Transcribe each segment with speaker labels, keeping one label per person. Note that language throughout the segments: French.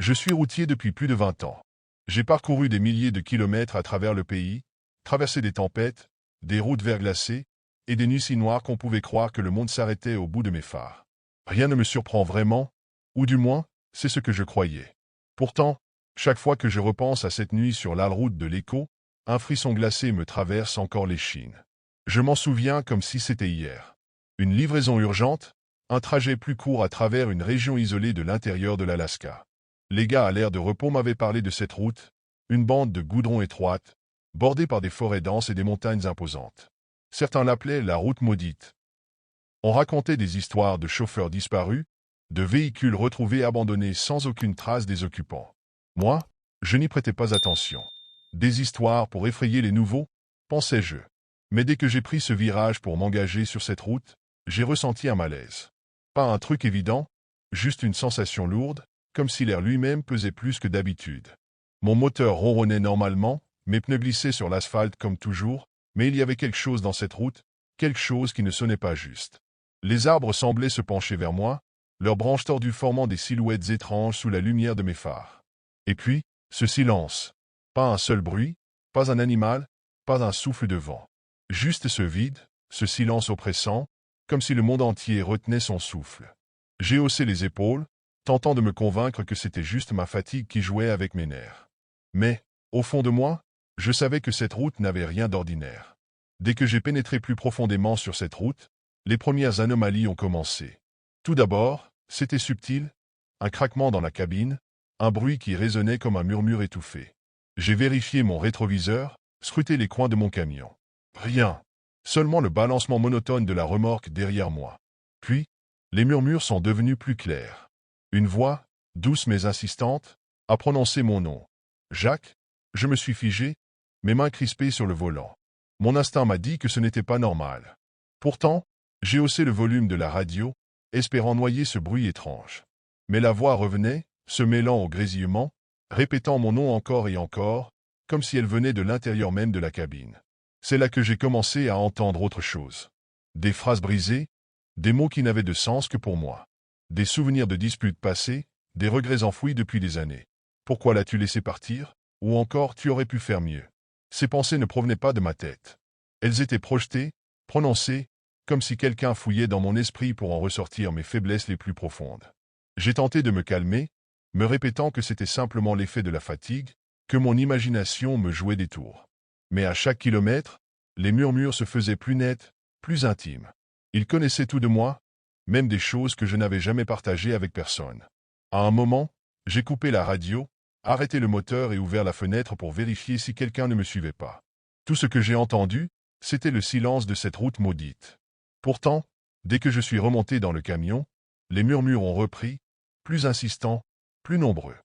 Speaker 1: Je suis routier depuis plus de 20 ans. J'ai parcouru des milliers de kilomètres à travers le pays, traversé des tempêtes, des routes verglacées et des nuits si noires qu'on pouvait croire que le monde s'arrêtait au bout de mes phares. Rien ne me surprend vraiment, ou du moins, c'est ce que je croyais. Pourtant, chaque fois que je repense à cette nuit sur la route de l'Écho, un frisson glacé me traverse encore l'échine. Je m'en souviens comme si c'était hier. Une livraison urgente, un trajet plus court à travers une région isolée de l'intérieur de l'Alaska. Les gars à l'air de repos m'avaient parlé de cette route, une bande de goudron étroite, bordée par des forêts denses et des montagnes imposantes. Certains l'appelaient la route maudite. On racontait des histoires de chauffeurs disparus, de véhicules retrouvés abandonnés sans aucune trace des occupants. Moi, je n'y prêtais pas attention. Des histoires pour effrayer les nouveaux, pensais-je. Mais dès que j'ai pris ce virage pour m'engager sur cette route, j'ai ressenti un malaise. Pas un truc évident, juste une sensation lourde, comme si l'air lui-même pesait plus que d'habitude. Mon moteur ronronnait normalement, mes pneus glissaient sur l'asphalte comme toujours, mais il y avait quelque chose dans cette route, quelque chose qui ne sonnait pas juste. Les arbres semblaient se pencher vers moi, leurs branches tordues formant des silhouettes étranges sous la lumière de mes phares. Et puis, ce silence. Pas un seul bruit, pas un animal, pas un souffle de vent. Juste ce vide, ce silence oppressant, comme si le monde entier retenait son souffle. J'ai haussé les épaules, tentant de me convaincre que c'était juste ma fatigue qui jouait avec mes nerfs. Mais, au fond de moi, je savais que cette route n'avait rien d'ordinaire. Dès que j'ai pénétré plus profondément sur cette route, les premières anomalies ont commencé. Tout d'abord, c'était subtil, un craquement dans la cabine, un bruit qui résonnait comme un murmure étouffé. J'ai vérifié mon rétroviseur, scruté les coins de mon camion. Rien. Seulement le balancement monotone de la remorque derrière moi. Puis, les murmures sont devenus plus clairs. Une voix, douce mais insistante, a prononcé mon nom. Jacques, je me suis figé, mes mains crispées sur le volant. Mon instinct m'a dit que ce n'était pas normal. Pourtant, j'ai haussé le volume de la radio, espérant noyer ce bruit étrange. Mais la voix revenait, se mêlant au grésillement, répétant mon nom encore et encore, comme si elle venait de l'intérieur même de la cabine. C'est là que j'ai commencé à entendre autre chose. Des phrases brisées, des mots qui n'avaient de sens que pour moi. Des souvenirs de disputes passées, des regrets enfouis depuis des années. Pourquoi l'as-tu laissé partir? Ou encore, tu aurais pu faire mieux. Ces pensées ne provenaient pas de ma tête. Elles étaient projetées, prononcées, comme si quelqu'un fouillait dans mon esprit pour en ressortir mes faiblesses les plus profondes. J'ai tenté de me calmer, me répétant que c'était simplement l'effet de la fatigue, que mon imagination me jouait des tours. Mais à chaque kilomètre, les murmures se faisaient plus nets, plus intimes. Ils connaissaient tout de moi, même des choses que je n'avais jamais partagées avec personne. À un moment, j'ai coupé la radio, arrêté le moteur et ouvert la fenêtre pour vérifier si quelqu'un ne me suivait pas. Tout ce que j'ai entendu, c'était le silence de cette route maudite. Pourtant, dès que je suis remonté dans le camion, les murmures ont repris, plus insistants, plus nombreux.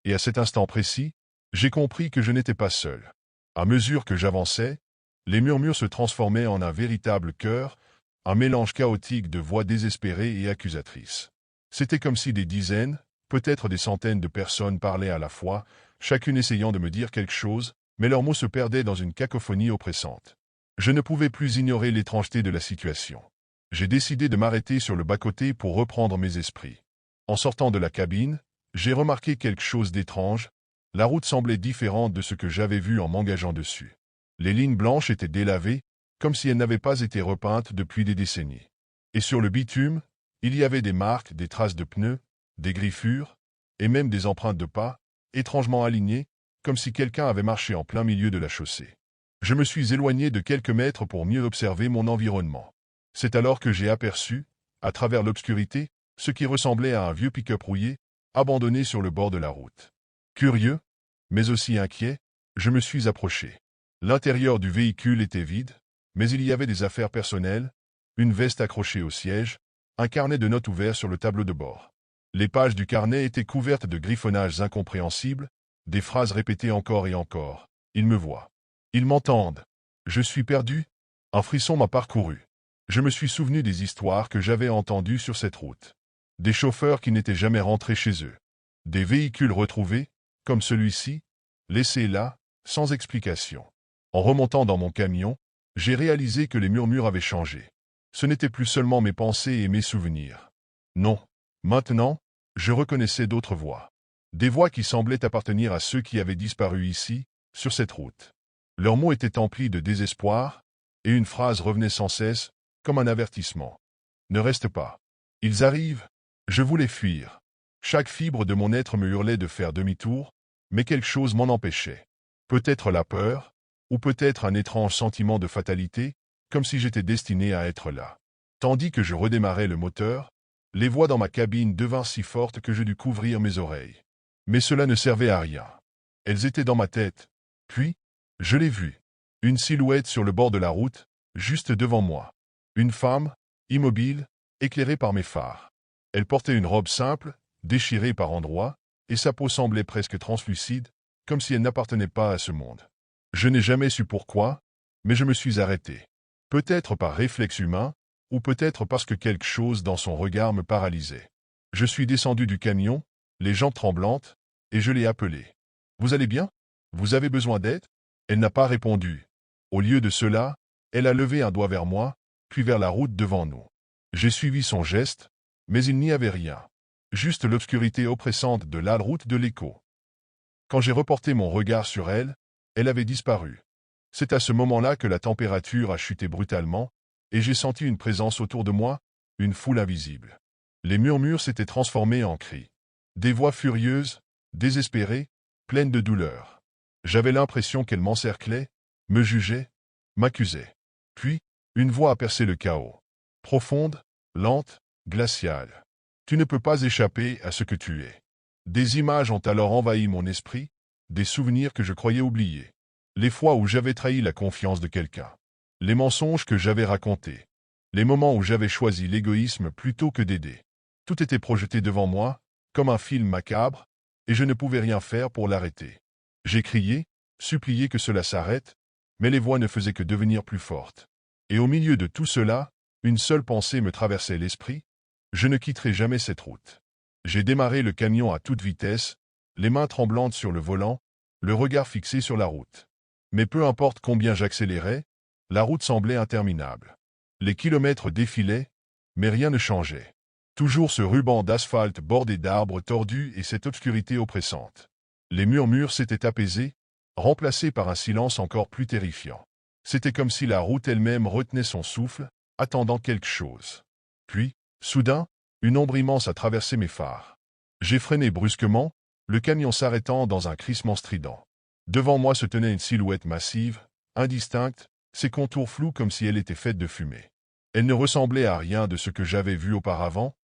Speaker 1: Et à cet instant précis, j'ai compris que je n'étais pas seul. À mesure que j'avançais, les murmures se transformaient en un véritable chœur, un mélange chaotique de voix désespérées et accusatrices. C'était comme si des dizaines, peut-être des centaines de personnes parlaient à la fois, chacune essayant de me dire quelque chose, mais leurs mots se perdaient dans une cacophonie oppressante. Je ne pouvais plus ignorer l'étrangeté de la situation. J'ai décidé de m'arrêter sur le bas-côté pour reprendre mes esprits. En sortant de la cabine, j'ai remarqué quelque chose d'étrange. La route semblait différente de ce que j'avais vu en m'engageant dessus. Les lignes blanches étaient délavées, comme si elles n'avaient pas été repeintes depuis des décennies. Et sur le bitume, il y avait des marques, des traces de pneus, des griffures, et même des empreintes de pas, étrangement alignées, comme si quelqu'un avait marché en plein milieu de la chaussée. Je me suis éloigné de quelques mètres pour mieux observer mon environnement. C'est alors que j'ai aperçu, à travers l'obscurité, ce qui ressemblait à un vieux pick-up rouillé, abandonné sur le bord de la route. Curieux, mais aussi inquiet, je me suis approché. L'intérieur du véhicule était vide, mais il y avait des affaires personnelles, une veste accrochée au siège, un carnet de notes ouvert sur le tableau de bord. Les pages du carnet étaient couvertes de griffonnages incompréhensibles, des phrases répétées encore et encore. Ils me voient. Ils m'entendent. Je suis perdu. Un frisson m'a parcouru. Je me suis souvenu des histoires que j'avais entendues sur cette route. Des chauffeurs qui n'étaient jamais rentrés chez eux. Des véhicules retrouvés, comme celui-ci, laissés là, sans explication. En remontant dans mon camion, j'ai réalisé que les murmures avaient changé. Ce n'étaient plus seulement mes pensées et mes souvenirs. Non. Maintenant, je reconnaissais d'autres voix. Des voix qui semblaient appartenir à ceux qui avaient disparu ici, sur cette route. Leurs mots étaient emplis de désespoir, et une phrase revenait sans cesse, comme un avertissement. Ne reste pas. Ils arrivent. Je voulais fuir. Chaque fibre de mon être me hurlait de faire demi-tour, mais quelque chose m'en empêchait. Peut-être la peur, ou peut-être un étrange sentiment de fatalité, comme si j'étais destiné à être là. Tandis que je redémarrais le moteur, les voix dans ma cabine devinrent si fortes que je dus couvrir mes oreilles. Mais cela ne servait à rien. Elles étaient dans ma tête. Puis, je l'ai vue. Une silhouette sur le bord de la route, juste devant moi. Une femme, immobile, éclairée par mes phares. Elle portait une robe simple, déchirée par endroits, et sa peau semblait presque translucide, comme si elle n'appartenait pas à ce monde. Je n'ai jamais su pourquoi, mais je me suis arrêté. Peut-être par réflexe humain, ou peut-être parce que quelque chose dans son regard me paralysait. Je suis descendu du camion, les jambes tremblantes, et je l'ai appelée. « Vous allez bien? Vous avez besoin d'aide ?» Elle n'a pas répondu. Au lieu de cela, elle a levé un doigt vers moi, puis vers la route devant nous. J'ai suivi son geste, mais il n'y avait rien. Juste l'obscurité oppressante de la route de l'écho. Quand j'ai reporté mon regard sur elle, elle avait disparu. C'est à ce moment-là que la température a chuté brutalement, et j'ai senti une présence autour de moi, une foule invisible. Les murmures s'étaient transformés en cris. Des voix furieuses, désespérées, pleines de douleur. J'avais l'impression qu'elles m'encerclaient, me jugeaient, m'accusaient. Puis, une voix a percé le chaos. Profonde, lente, glaciale. Tu ne peux pas échapper à ce que tu es. Des images ont alors envahi mon esprit, des souvenirs que je croyais oubliés. Les fois où j'avais trahi la confiance de quelqu'un. Les mensonges que j'avais racontés. Les moments où j'avais choisi l'égoïsme plutôt que d'aider. Tout était projeté devant moi, comme un film macabre, et je ne pouvais rien faire pour l'arrêter. J'ai crié, supplié que cela s'arrête, mais les voix ne faisaient que devenir plus fortes. Et au milieu de tout cela, une seule pensée me traversait l'esprit, je ne quitterai jamais cette route. J'ai démarré le camion à toute vitesse, les mains tremblantes sur le volant, le regard fixé sur la route. Mais peu importe combien j'accélérais, la route semblait interminable. Les kilomètres défilaient, mais rien ne changeait. Toujours ce ruban d'asphalte bordé d'arbres tordus et cette obscurité oppressante. Les murmures s'étaient apaisés, remplacés par un silence encore plus terrifiant. C'était comme si la route elle-même retenait son souffle, attendant quelque chose. Puis, soudain, une ombre immense a traversé mes phares. J'ai freiné brusquement, le camion s'arrêtant dans un crissement strident. Devant moi se tenait une silhouette massive, indistincte, ses contours flous comme si elle était faite de fumée. Elle ne ressemblait à rien de ce que j'avais vu auparavant,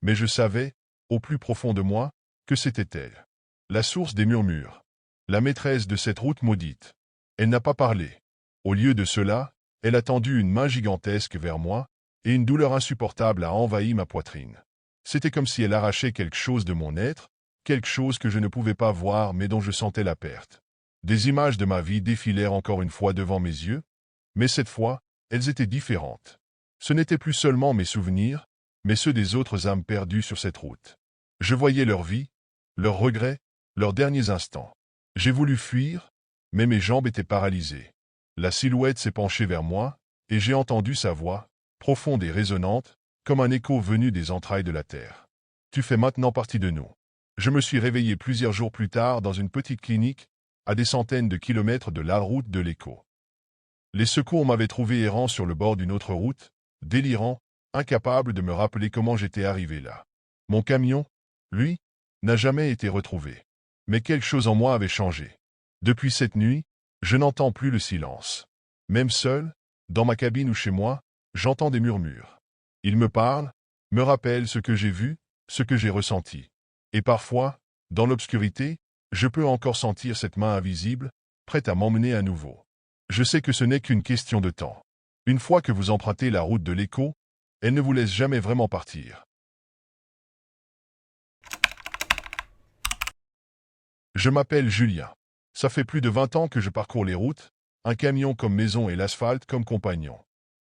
Speaker 1: mais je savais, au plus profond de moi, que c'était elle. La source des murmures. La maîtresse de cette route maudite. Elle n'a pas parlé. Au lieu de cela, elle a tendu une main gigantesque vers moi, et une douleur insupportable a envahi ma poitrine. C'était comme si elle arrachait quelque chose de mon être, quelque chose que je ne pouvais pas voir mais dont je sentais la perte. Des images de ma vie défilèrent encore une fois devant mes yeux, mais cette fois, elles étaient différentes. Ce n'étaient plus seulement mes souvenirs, mais ceux des autres âmes perdues sur cette route. Je voyais leur vie, leurs regrets, leurs derniers instants. J'ai voulu fuir, mais mes jambes étaient paralysées. La silhouette s'est penchée vers moi, et j'ai entendu sa voix, profonde et résonnante, comme un écho venu des entrailles de la terre. Tu fais maintenant partie de nous. Je me suis réveillé plusieurs jours plus tard dans une petite clinique, à des centaines de kilomètres de la route de l'écho. Les secours m'avaient trouvé errant sur le bord d'une autre route, délirant, incapable de me rappeler comment j'étais arrivé là. Mon camion, lui, n'a jamais été retrouvé. Mais quelque chose en moi avait changé. Depuis cette nuit, je n'entends plus le silence. Même seul, dans ma cabine ou chez moi, j'entends des murmures. Ils me parlent, me rappellent ce que j'ai vu, ce que j'ai ressenti. Et parfois, dans l'obscurité, je peux encore sentir cette main invisible, prête à m'emmener à nouveau. Je sais que ce n'est qu'une question de temps. Une fois que vous empruntez la route de l'écho, elle ne vous laisse jamais vraiment partir. Je m'appelle Julien. Ça fait plus de 20 ans que je parcours les routes, un camion comme maison et l'asphalte comme compagnon.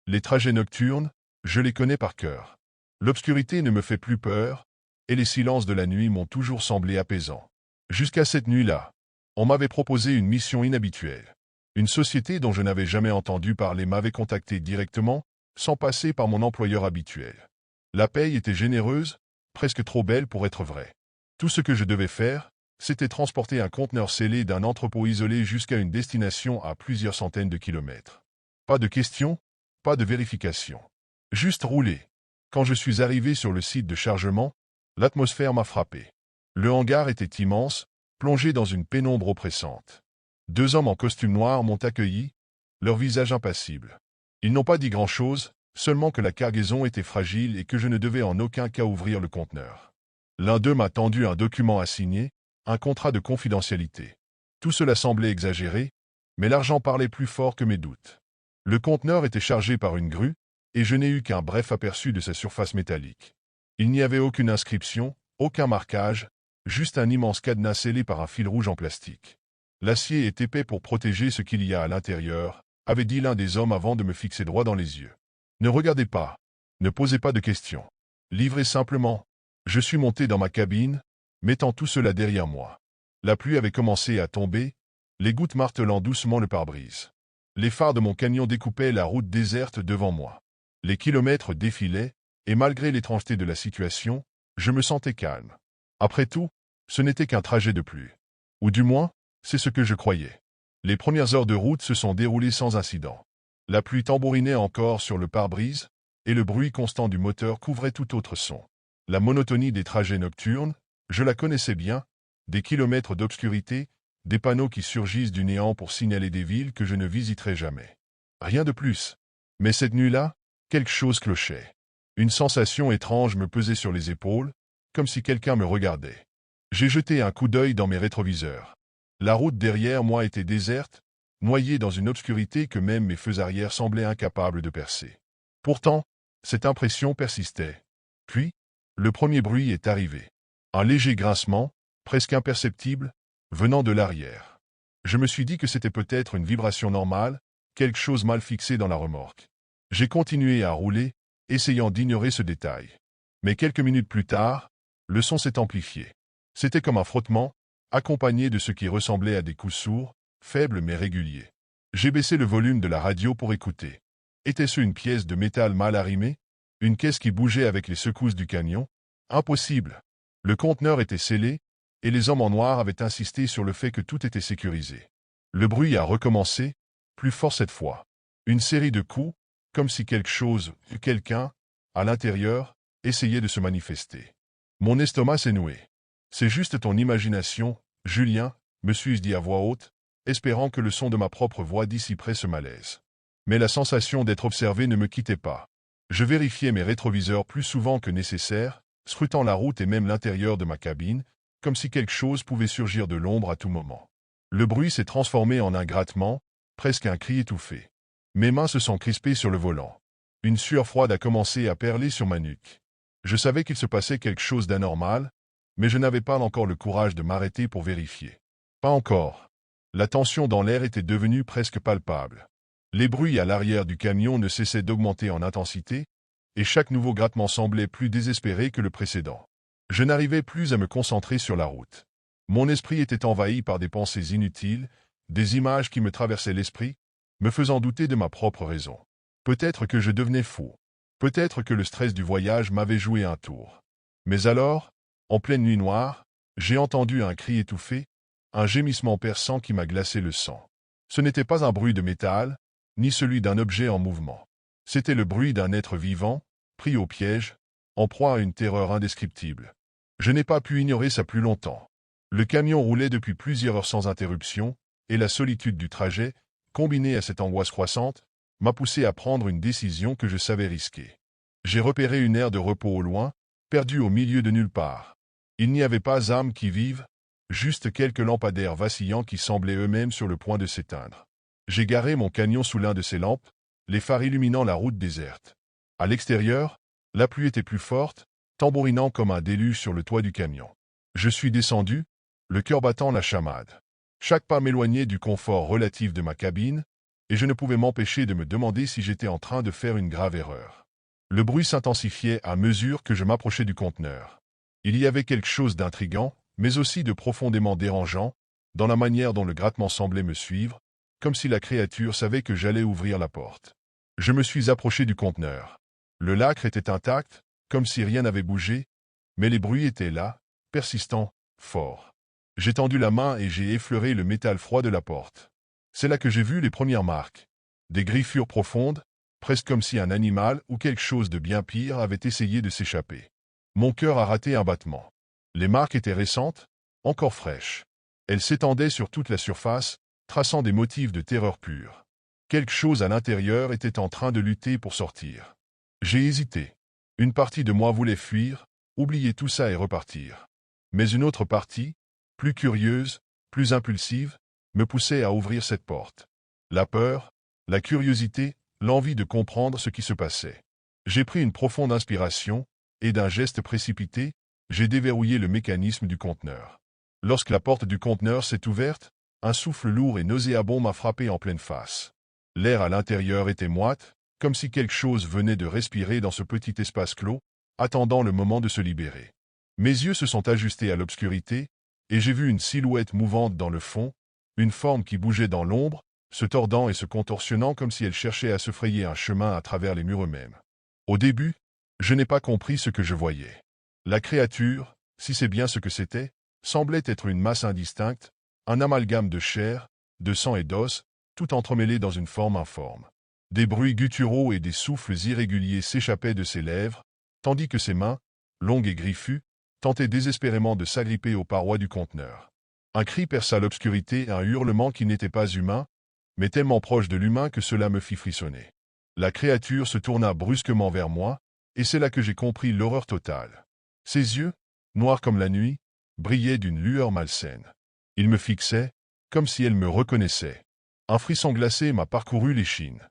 Speaker 1: Les trajets nocturnes, je les connais par cœur. L'obscurité ne me fait plus peur, et les silences de la nuit m'ont toujours semblé apaisants. Jusqu'à cette nuit-là, on m'avait proposé une mission inhabituelle. Une société dont je n'avais jamais entendu parler m'avait contacté directement, sans passer par mon employeur habituel. La paye était généreuse, presque trop belle pour être vraie. Tout ce que je devais faire, c'était transporter un conteneur scellé d'un entrepôt isolé jusqu'à une destination à plusieurs centaines de kilomètres. Pas de questions, pas de vérification. Juste rouler. Quand je suis arrivé sur le site de chargement, l'atmosphère m'a frappé. Le hangar était immense, plongé dans une pénombre oppressante. 2 hommes en costume noir m'ont accueilli, leur visage impassible. Ils n'ont pas dit grand-chose, seulement que la cargaison était fragile et que je ne devais en aucun cas ouvrir le conteneur. L'un d'eux m'a tendu un document à signer, un contrat de confidentialité. Tout cela semblait exagéré, mais l'argent parlait plus fort que mes doutes. Le conteneur était chargé par une grue, et je n'ai eu qu'un bref aperçu de sa surface métallique. Il n'y avait aucune inscription, aucun marquage, juste un immense cadenas scellé par un fil rouge en plastique. L'acier est épais pour protéger ce qu'il y a à l'intérieur, avait dit l'un des hommes avant de me fixer droit dans les yeux. Ne regardez pas, ne posez pas de questions. Livrez simplement. Je suis monté dans ma cabine, mettant tout cela derrière moi. La pluie avait commencé à tomber, les gouttes martelant doucement le pare-brise. Les phares de mon camion découpaient la route déserte devant moi. Les kilomètres défilaient, et malgré l'étrangeté de la situation, je me sentais calme. Après tout, ce n'était qu'un trajet de plus. Ou du moins, c'est ce que je croyais. Les premières heures de route se sont déroulées sans incident. La pluie tambourinait encore sur le pare-brise, et le bruit constant du moteur couvrait tout autre son. La monotonie des trajets nocturnes, je la connaissais bien, des kilomètres d'obscurité, des panneaux qui surgissent du néant pour signaler des villes que je ne visiterai jamais. Rien de plus. Mais cette nuit-là, quelque chose clochait. Une sensation étrange me pesait sur les épaules, comme si quelqu'un me regardait. J'ai jeté un coup d'œil dans mes rétroviseurs. La route derrière moi était déserte, noyée dans une obscurité que même mes feux arrière semblaient incapables de percer. Pourtant, cette impression persistait. Puis, le premier bruit est arrivé. Un léger grincement, presque imperceptible, venant de l'arrière. Je me suis dit que c'était peut-être une vibration normale, quelque chose mal fixé dans la remorque. J'ai continué à rouler, essayant d'ignorer ce détail. Mais quelques minutes plus tard, le son s'est amplifié. C'était comme un frottement, accompagné de ce qui ressemblait à des coups sourds, faibles mais réguliers. J'ai baissé le volume de la radio pour écouter. Était-ce une pièce de métal mal arrimée? Une caisse qui bougeait avec les secousses du camion? Impossible. Le conteneur était scellé, et les hommes en noir avaient insisté sur le fait que tout était sécurisé. Le bruit a recommencé, plus fort cette fois. Une série de coups, comme si quelque chose, quelqu'un, à l'intérieur, essayait de se manifester. Mon estomac s'est noué. C'est juste ton imagination, Julien, me suis-je dit à voix haute, espérant que le son de ma propre voix dissiperait ce malaise. Mais la sensation d'être observé ne me quittait pas. Je vérifiais mes rétroviseurs plus souvent que nécessaire, scrutant la route et même l'intérieur de ma cabine, comme si quelque chose pouvait surgir de l'ombre à tout moment. Le bruit s'est transformé en un grattement, presque un cri étouffé. Mes mains se sont crispées sur le volant. Une sueur froide a commencé à perler sur ma nuque. Je savais qu'il se passait quelque chose d'anormal, mais je n'avais pas encore le courage de m'arrêter pour vérifier. Pas encore. La tension dans l'air était devenue presque palpable. Les bruits à l'arrière du camion ne cessaient d'augmenter en intensité, et chaque nouveau grattement semblait plus désespéré que le précédent. Je n'arrivais plus à me concentrer sur la route. Mon esprit était envahi par des pensées inutiles, des images qui me traversaient l'esprit, me faisant douter de ma propre raison. Peut-être que je devenais fou. Peut-être que le stress du voyage m'avait joué un tour. Mais alors, en pleine nuit noire, j'ai entendu un cri étouffé, un gémissement perçant qui m'a glacé le sang. Ce n'était pas un bruit de métal, ni celui d'un objet en mouvement. C'était le bruit d'un être vivant, pris au piège, en proie à une terreur indescriptible. Je n'ai pas pu ignorer ça plus longtemps. Le camion roulait depuis plusieurs heures sans interruption, et la solitude du trajet, combinée à cette angoisse croissante, m'a poussé à prendre une décision que je savais risquer. J'ai repéré une aire de repos au loin, perdue au milieu de nulle part. Il n'y avait pas âme qui vive, juste quelques lampadaires vacillants qui semblaient eux-mêmes sur le point de s'éteindre. J'ai garé mon camion sous l'un de ces lampes, les phares illuminant la route déserte. À l'extérieur, la pluie était plus forte, tambourinant comme un déluge sur le toit du camion. Je suis descendu, le cœur battant la chamade. Chaque pas m'éloignait du confort relatif de ma cabine, et je ne pouvais m'empêcher de me demander si j'étais en train de faire une grave erreur. Le bruit s'intensifiait à mesure que je m'approchais du conteneur. Il y avait quelque chose d'intrigant, mais aussi de profondément dérangeant, dans la manière dont le grattement semblait me suivre, comme si la créature savait que j'allais ouvrir la porte. Je me suis approché du conteneur. Le lacre était intact, comme si rien n'avait bougé, mais les bruits étaient là, persistants, forts. J'ai tendu la main et j'ai effleuré le métal froid de la porte. C'est là que j'ai vu les premières marques. Des griffures profondes, presque comme si un animal ou quelque chose de bien pire avait essayé de s'échapper. Mon cœur a raté un battement. Les marques étaient récentes, encore fraîches. Elles s'étendaient sur toute la surface, traçant des motifs de terreur pure. Quelque chose à l'intérieur était en train de lutter pour sortir. J'ai hésité. Une partie de moi voulait fuir, oublier tout ça et repartir. Mais une autre partie, plus curieuse, plus impulsive, me poussait à ouvrir cette porte. La peur, la curiosité, l'envie de comprendre ce qui se passait. J'ai pris une profonde inspiration, et d'un geste précipité, j'ai déverrouillé le mécanisme du conteneur. Lorsque la porte du conteneur s'est ouverte, un souffle lourd et nauséabond m'a frappé en pleine face. L'air à l'intérieur était moite, comme si quelque chose venait de respirer dans ce petit espace clos, attendant le moment de se libérer. Mes yeux se sont ajustés à l'obscurité, et j'ai vu une silhouette mouvante dans le fond, une forme qui bougeait dans l'ombre, se tordant et se contorsionnant comme si elle cherchait à se frayer un chemin à travers les murs eux-mêmes. Au début, je n'ai pas compris ce que je voyais. La créature, si c'est bien ce que c'était, semblait être une masse indistincte, un amalgame de chair, de sang et d'os, tout entremêlé dans une forme informe. Des bruits gutturaux et des souffles irréguliers s'échappaient de ses lèvres, tandis que ses mains, longues et griffues, tentaient désespérément de s'agripper aux parois du conteneur. Un cri perça l'obscurité, un hurlement qui n'était pas humain, mais tellement proche de l'humain que cela me fit frissonner. La créature se tourna brusquement vers moi, et c'est là que j'ai compris l'horreur totale. Ses yeux, noirs comme la nuit, brillaient d'une lueur malsaine. Il me fixait, comme si elle me reconnaissait. Un frisson glacé m'a parcouru l'échine.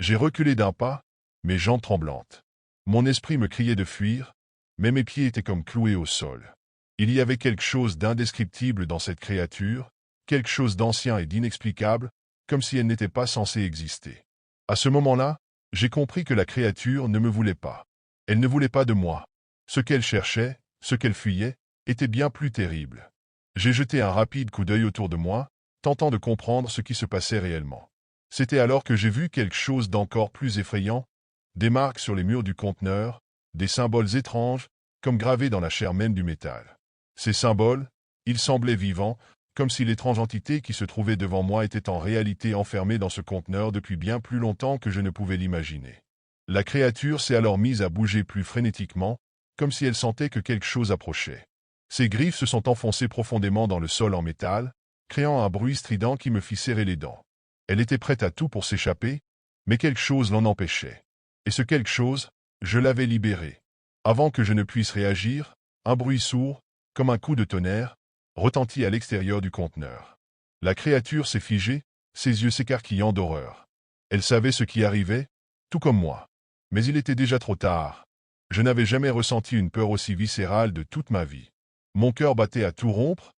Speaker 1: J'ai reculé d'un pas, mes jambes tremblantes. Mon esprit me criait de fuir, mais mes pieds étaient comme cloués au sol. Il y avait quelque chose d'indescriptible dans cette créature, quelque chose d'ancien et d'inexplicable, comme si elle n'était pas censée exister. À ce moment-là, j'ai compris que la créature ne me voulait pas. Elle ne voulait pas de moi. Ce qu'elle cherchait, ce qu'elle fuyait, était bien plus terrible. J'ai jeté un rapide coup d'œil autour de moi, tentant de comprendre ce qui se passait réellement. C'était alors que j'ai vu quelque chose d'encore plus effrayant, des marques sur les murs du conteneur, des symboles étranges, comme gravés dans la chair même du métal. Ces symboles, ils semblaient vivants, comme si l'étrange entité qui se trouvait devant moi était en réalité enfermée dans ce conteneur depuis bien plus longtemps que je ne pouvais l'imaginer. La créature s'est alors mise à bouger plus frénétiquement, comme si elle sentait que quelque chose approchait. Ses griffes se sont enfoncées profondément dans le sol en métal, créant un bruit strident qui me fit serrer les dents. Elle était prête à tout pour s'échapper, mais quelque chose l'en empêchait. Et ce quelque chose, je l'avais libéré. Avant que je ne puisse réagir, un bruit sourd, comme un coup de tonnerre, retentit à l'extérieur du conteneur. La créature s'est figée, ses yeux s'écarquillant d'horreur. Elle savait ce qui arrivait, tout comme moi. Mais il était déjà trop tard. Je n'avais jamais ressenti une peur aussi viscérale de toute ma vie. Mon cœur battait à tout rompre,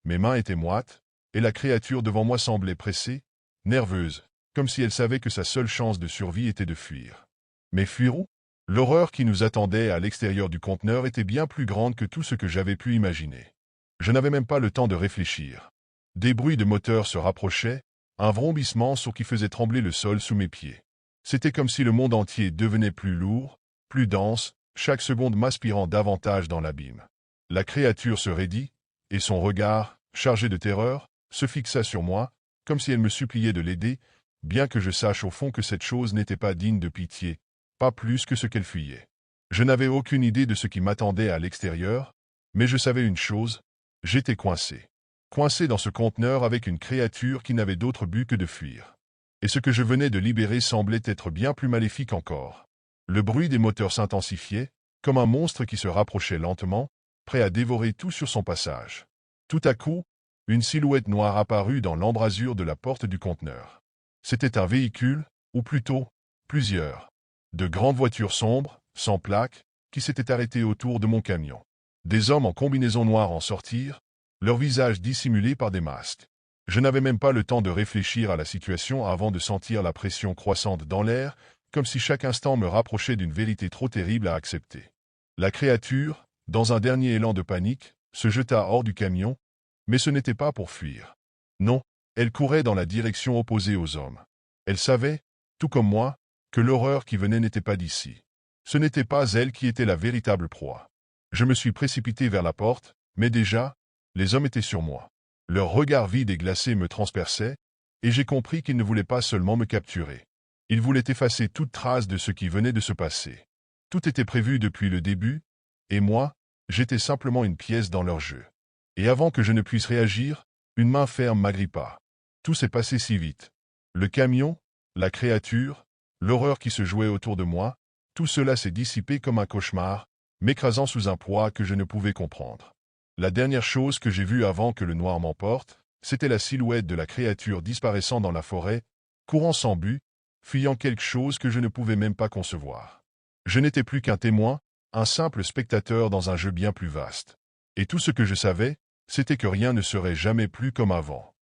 Speaker 1: mes mains étaient moites, et la créature devant moi semblait pressée, nerveuse, comme si elle savait que sa seule chance de survie était de fuir. Mais fuir où? L'horreur qui nous attendait à l'extérieur du conteneur était bien plus grande que tout ce que j'avais pu imaginer. Je n'avais même pas le temps de réfléchir. Des bruits de moteurs se rapprochaient, un vrombissement sourd qui faisait trembler le sol sous mes pieds. C'était comme si le monde entier devenait plus lourd, plus dense, chaque seconde m'aspirant davantage dans l'abîme. La créature se raidit, et son regard, chargé de terreur, se fixa sur moi, comme si elle me suppliait de l'aider, bien que je sache au fond que cette chose n'était pas digne de pitié, pas plus que ce qu'elle fuyait. Je n'avais aucune idée de ce qui m'attendait à l'extérieur, mais je savais une chose, j'étais coincé. Coincé dans ce conteneur avec une créature qui n'avait d'autre but que de fuir. Et ce que je venais de libérer semblait être bien plus maléfique encore. Le bruit des moteurs s'intensifiait, comme un monstre qui se rapprochait lentement, prêt à dévorer tout sur son passage. Tout à coup, une silhouette noire apparut dans l'embrasure de la porte du conteneur. C'était un véhicule, ou plutôt, plusieurs. De grandes voitures sombres, sans plaques, qui s'étaient arrêtées autour de mon camion. Des hommes en combinaison noire en sortirent, leurs visages dissimulés par des masques. Je n'avais même pas le temps de réfléchir à la situation avant de sentir la pression croissante dans l'air, comme si chaque instant me rapprochait d'une vérité trop terrible à accepter. La créature, dans un dernier élan de panique, se jeta hors du camion, mais ce n'était pas pour fuir. Non, elle courait dans la direction opposée aux hommes. Elle savait, tout comme moi, que l'horreur qui venait n'était pas d'ici. Ce n'était pas elle qui était la véritable proie. Je me suis précipité vers la porte, mais déjà, Les hommes étaient sur moi. Leur regard vide et glacé me transperçait, et j'ai compris qu'ils ne voulaient pas seulement me capturer. Ils voulaient effacer toute trace de ce qui venait de se passer. Tout était prévu depuis le début, et moi, j'étais simplement une pièce dans leur jeu. Et avant que je ne puisse réagir, une main ferme m'agrippa. Tout s'est passé si vite. Le camion, la créature, l'horreur qui se jouait autour de moi, tout cela s'est dissipé comme un cauchemar, m'écrasant sous un poids que je ne pouvais comprendre. La dernière chose que j'ai vue avant que le noir m'emporte, c'était la silhouette de la créature disparaissant dans la forêt, courant sans but, fuyant quelque chose que je ne pouvais même pas concevoir. Je n'étais plus qu'un témoin, un simple spectateur dans un jeu bien plus vaste. Et tout ce que je savais, c'était que rien ne serait jamais plus comme avant.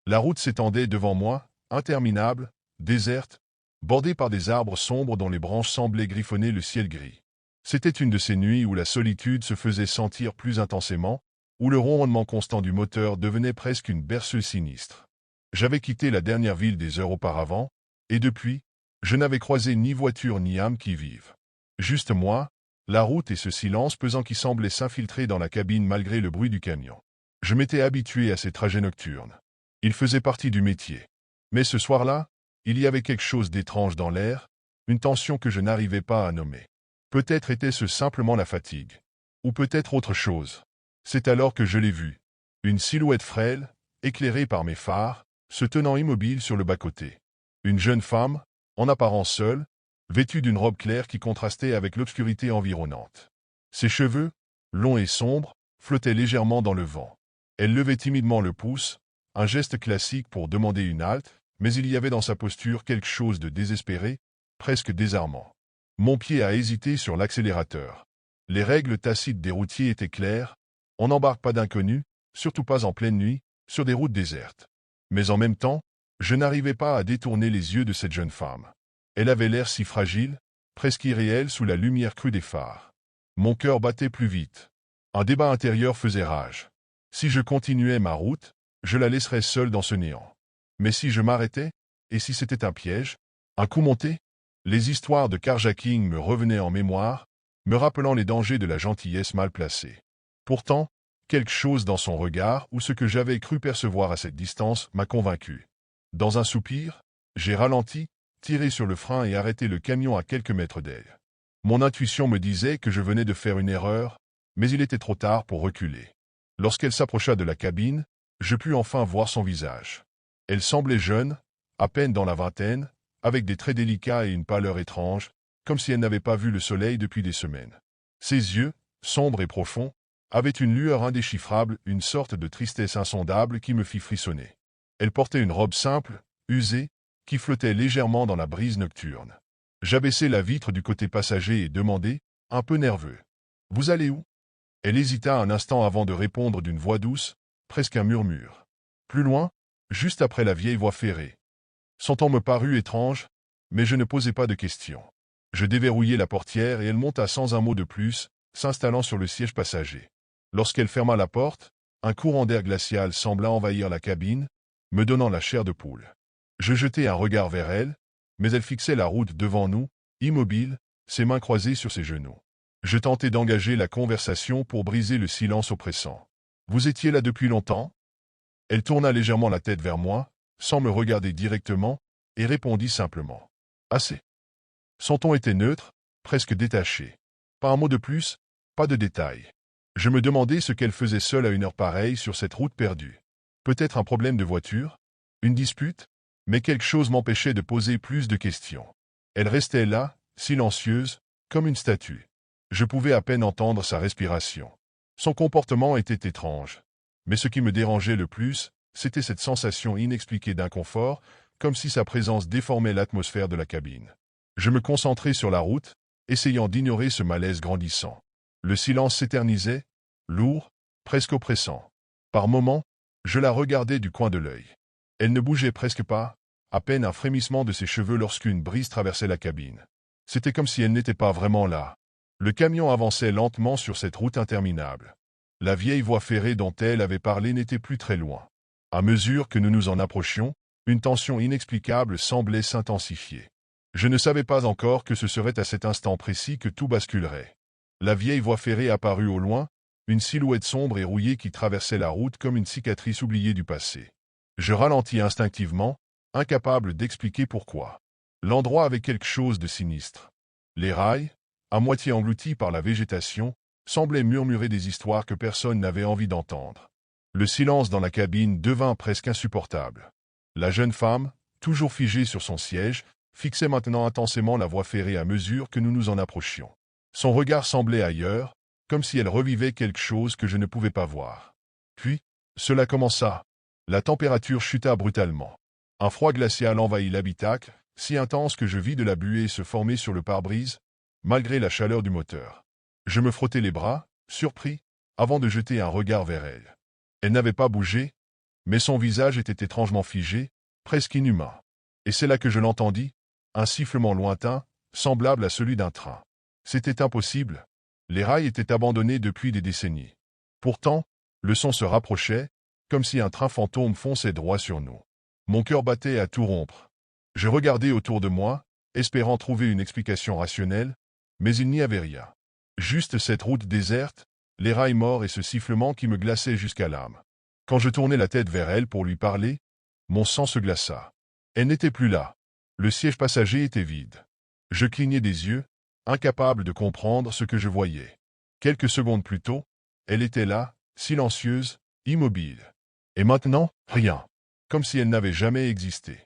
Speaker 1: La route s'étendait devant moi, interminable, déserte, bordée par des arbres sombres dont les branches semblaient griffonner le ciel gris. C'était une de ces nuits où la solitude se faisait sentir plus intensément, où le ronronnement constant du moteur devenait presque une berceuse sinistre. J'avais quitté la dernière ville des heures auparavant, et depuis, je n'avais croisé ni voiture ni âme qui vive. Juste moi, la route et ce silence pesant qui semblait s'infiltrer dans la cabine malgré le bruit du camion. Je m'étais habitué à ces trajets nocturnes. Ils faisaient partie du métier. Mais ce soir-là, il y avait quelque chose d'étrange dans l'air, une tension que je n'arrivais pas à nommer. Peut-être était-ce simplement la fatigue. Ou peut-être autre chose. C'est alors que je l'ai vue. Une silhouette frêle, éclairée par mes phares, se tenant immobile sur le bas-côté. Une jeune femme, en apparence seule, vêtue d'une robe claire qui contrastait avec l'obscurité environnante. Ses cheveux, longs et sombres, flottaient légèrement dans le vent. Elle levait timidement le pouce, un geste classique pour demander une halte, mais il y avait dans sa posture quelque chose de désespéré, presque désarmant. Mon pied a hésité sur l'accélérateur. Les règles tacites des routiers étaient claires, on n'embarque pas d'inconnus, surtout pas en pleine nuit, sur des routes désertes. Mais en même temps, je n'arrivais pas à détourner les yeux de cette jeune femme. Elle avait l'air si fragile, presque irréelle sous la lumière crue des phares. Mon cœur battait plus vite. Un débat intérieur faisait rage. Si je continuais ma route, je la laisserais seule dans ce néant. Mais si je m'arrêtais, et si c'était un piège, un coup monté? Les histoires de carjacking me revenaient en mémoire, me rappelant les dangers de la gentillesse mal placée. Pourtant, quelque chose dans son regard ou ce que j'avais cru percevoir à cette distance m'a convaincu. Dans un soupir, j'ai ralenti, tiré sur le frein et arrêté le camion à quelques mètres d'elle. Mon intuition me disait que je venais de faire une erreur, mais il était trop tard pour reculer. Lorsqu'elle s'approcha de la cabine, je pus enfin voir son visage. Elle semblait jeune, à peine dans la vingtaine, avec des traits délicats et une pâleur étrange, comme si elle n'avait pas vu le soleil depuis des semaines. Ses yeux, sombres et profonds, avaient une lueur indéchiffrable, une sorte de tristesse insondable qui me fit frissonner. Elle portait une robe simple, usée, qui flottait légèrement dans la brise nocturne. J'abaissai la vitre du côté passager et demandai, un peu nerveux. « Vous allez où ?» Elle hésita un instant avant de répondre d'une voix douce, presque un murmure. Plus loin, juste après la vieille voie ferrée. Son ton me parut étrange, mais je ne posai pas de questions. Je déverrouillai la portière et elle monta sans un mot de plus, s'installant sur le siège passager. Lorsqu'elle ferma la porte, un courant d'air glacial sembla envahir la cabine, me donnant la chair de poule. Je jetai un regard vers elle, mais elle fixait la route devant nous, immobile, ses mains croisées sur ses genoux. Je tentai d'engager la conversation pour briser le silence oppressant. « Vous étiez là depuis longtemps ?» Elle tourna légèrement la tête vers moi, sans me regarder directement, et répondit simplement. « Assez. » Son ton était neutre, presque détaché. Pas un mot de plus, pas de détails. Je me demandais ce qu'elle faisait seule à une heure pareille sur cette route perdue. Peut-être un problème de voiture? Une dispute? Mais quelque chose m'empêchait de poser plus de questions. Elle restait là, silencieuse, comme une statue. Je pouvais à peine entendre sa respiration. Son comportement était étrange. Mais ce qui me dérangeait le plus, c'était cette sensation inexpliquée d'inconfort, comme si sa présence déformait l'atmosphère de la cabine. Je me concentrai sur la route, essayant d'ignorer ce malaise grandissant. Le silence s'éternisait, lourd, presque oppressant. Par moments, je la regardais du coin de l'œil. Elle ne bougeait presque pas, à peine un frémissement de ses cheveux lorsqu'une brise traversait la cabine. C'était comme si elle n'était pas vraiment là. Le camion avançait lentement sur cette route interminable. La vieille voie ferrée dont elle avait parlé n'était plus très loin. À mesure que nous nous en approchions, une tension inexplicable semblait s'intensifier. Je ne savais pas encore que ce serait à cet instant précis que tout basculerait. La vieille voie ferrée apparut au loin, une silhouette sombre et rouillée qui traversait la route comme une cicatrice oubliée du passé. Je ralentis instinctivement, incapable d'expliquer pourquoi. L'endroit avait quelque chose de sinistre. Les rails, à moitié engloutis par la végétation, semblaient murmurer des histoires que personne n'avait envie d'entendre. Le silence dans la cabine devint presque insupportable. La jeune femme, toujours figée sur son siège, fixait maintenant intensément la voie ferrée à mesure que nous nous en approchions. Son regard semblait ailleurs, comme si elle revivait quelque chose que je ne pouvais pas voir. Puis, cela commença. La température chuta brutalement. Un froid glacial envahit l'habitacle, si intense que je vis de la buée se former sur le pare-brise, malgré la chaleur du moteur. Je me frottais les bras, surpris, avant de jeter un regard vers elle. Elle n'avait pas bougé, mais son visage était étrangement figé, presque inhumain. Et c'est là que je l'entendis, un sifflement lointain, semblable à celui d'un train. C'était impossible. Les rails étaient abandonnés depuis des décennies. Pourtant, le son se rapprochait, comme si un train fantôme fonçait droit sur nous. Mon cœur battait à tout rompre. Je regardais autour de moi, espérant trouver une explication rationnelle, mais il n'y avait rien. Juste cette route déserte, les rails morts et ce sifflement qui me glaçait jusqu'à l'âme. Quand je tournai la tête vers elle pour lui parler, mon sang se glaça. Elle n'était plus là. Le siège passager était vide. Je clignais des yeux, incapable de comprendre ce que je voyais. Quelques secondes plus tôt, elle était là, silencieuse, immobile. Et maintenant, rien. Comme si elle n'avait jamais existé.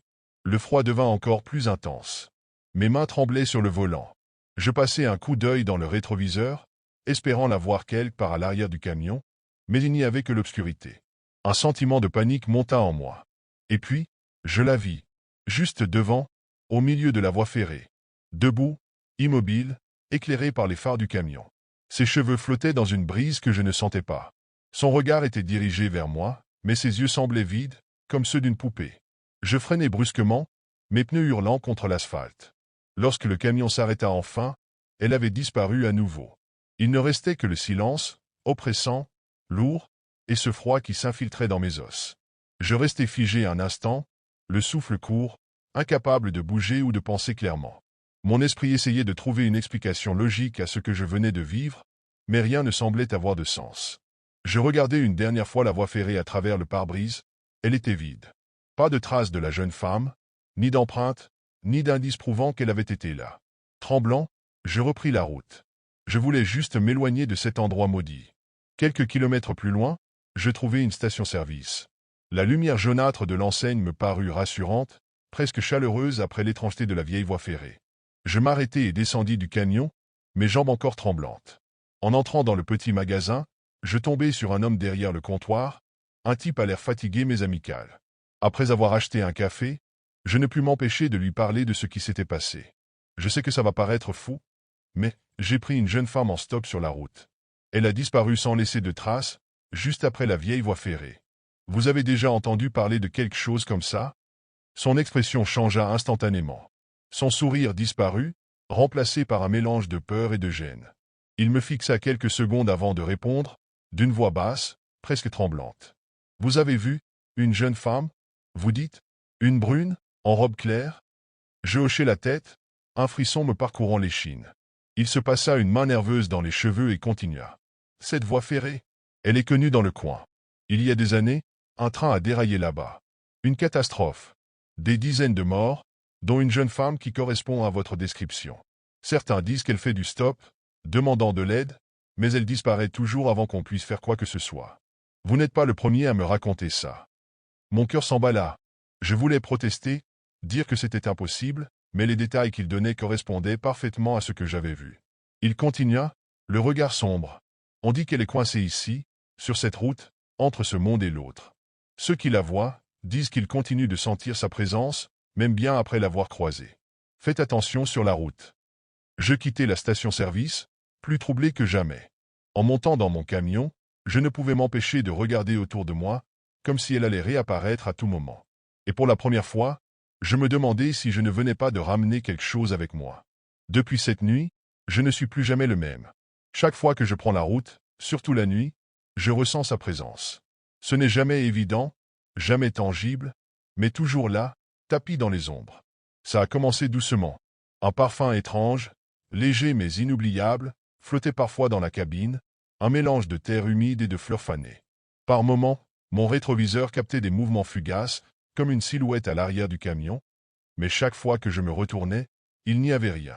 Speaker 1: Le froid devint encore plus intense. Mes mains tremblaient sur le volant. Je passai un coup d'œil dans le rétroviseur, espérant la voir quelque part à l'arrière du camion, mais il n'y avait que l'obscurité. Un sentiment de panique monta en moi. Et puis, je la vis, juste devant, au milieu de la voie ferrée. Debout, immobile, éclairée par les phares du camion. Ses cheveux flottaient dans une brise que je ne sentais pas. Son regard était dirigé vers moi, mais ses yeux semblaient vides, comme ceux d'une poupée. Je freinai brusquement, mes pneus hurlant contre l'asphalte. Lorsque le camion s'arrêta enfin, elle avait disparu à nouveau. Il ne restait que le silence, oppressant, lourd, et ce froid qui s'infiltrait dans mes os. Je restai figé un instant, le souffle court, incapable de bouger ou de penser clairement. Mon esprit essayait de trouver une explication logique à ce que je venais de vivre, mais rien ne semblait avoir de sens. Je regardai une dernière fois la voie ferrée à travers le pare-brise, elle était vide. Pas de trace de la jeune femme, ni d'empreinte, ni d'indice prouvant qu'elle avait été là. Tremblant, je repris la route. Je voulais juste m'éloigner de cet endroit maudit. Quelques kilomètres plus loin, je trouvai une station-service. La lumière jaunâtre de l'enseigne me parut rassurante, presque chaleureuse après l'étrangeté de la vieille voie ferrée. Je m'arrêtai et descendis du camion, mes jambes encore tremblantes. En entrant dans le petit magasin, je tombai sur un homme derrière le comptoir, un type à l'air fatigué mais amical. Après avoir acheté un café, je ne pus m'empêcher de lui parler de ce qui s'était passé. Je sais que ça va paraître fou, mais j'ai pris une jeune femme en stop sur la route. Elle a disparu sans laisser de traces, juste après la vieille voie ferrée. Vous avez déjà entendu parler de quelque chose comme ça? Son expression changea instantanément. Son sourire disparut, remplacé par un mélange de peur et de gêne. Il me fixa quelques secondes avant de répondre, d'une voix basse, presque tremblante. Vous avez vu, une jeune femme, vous dites, une brune, en robe claire? Je hochai la tête, un frisson me parcourant l'échine. Il se passa une main nerveuse dans les cheveux et continua. Cette voie ferrée, elle est connue dans le coin. Il y a des années, un train a déraillé là-bas. Une catastrophe. Des dizaines de morts, dont une jeune femme qui correspond à votre description. Certains disent qu'elle fait du stop, demandant de l'aide, mais elle disparaît toujours avant qu'on puisse faire quoi que ce soit. Vous n'êtes pas le premier à me raconter ça. Mon cœur s'emballa. Je voulais protester, dire que c'était impossible, mais les détails qu'il donnait correspondaient parfaitement à ce que j'avais vu. Il continua, le regard sombre. On dit qu'elle est coincée ici, sur cette route, entre ce monde et l'autre. Ceux qui la voient disent qu'ils continuent de sentir sa présence, même bien après l'avoir croisée. Faites attention sur la route. Je quittai la station-service, plus troublé que jamais. En montant dans mon camion, je ne pouvais m'empêcher de regarder autour de moi, comme si elle allait réapparaître à tout moment. Et pour la première fois, je me demandais si je ne venais pas de ramener quelque chose avec moi. Depuis cette nuit, je ne suis plus jamais le même. Chaque fois que je prends la route, surtout la nuit, je ressens sa présence. Ce n'est jamais évident, jamais tangible, mais toujours là, tapi dans les ombres. Ça a commencé doucement. Un parfum étrange, léger mais inoubliable, flottait parfois dans la cabine, un mélange de terre humide et de fleurs fanées. Par moments, mon rétroviseur captait des mouvements fugaces, comme une silhouette à l'arrière du camion, mais chaque fois que je me retournais, il n'y avait rien.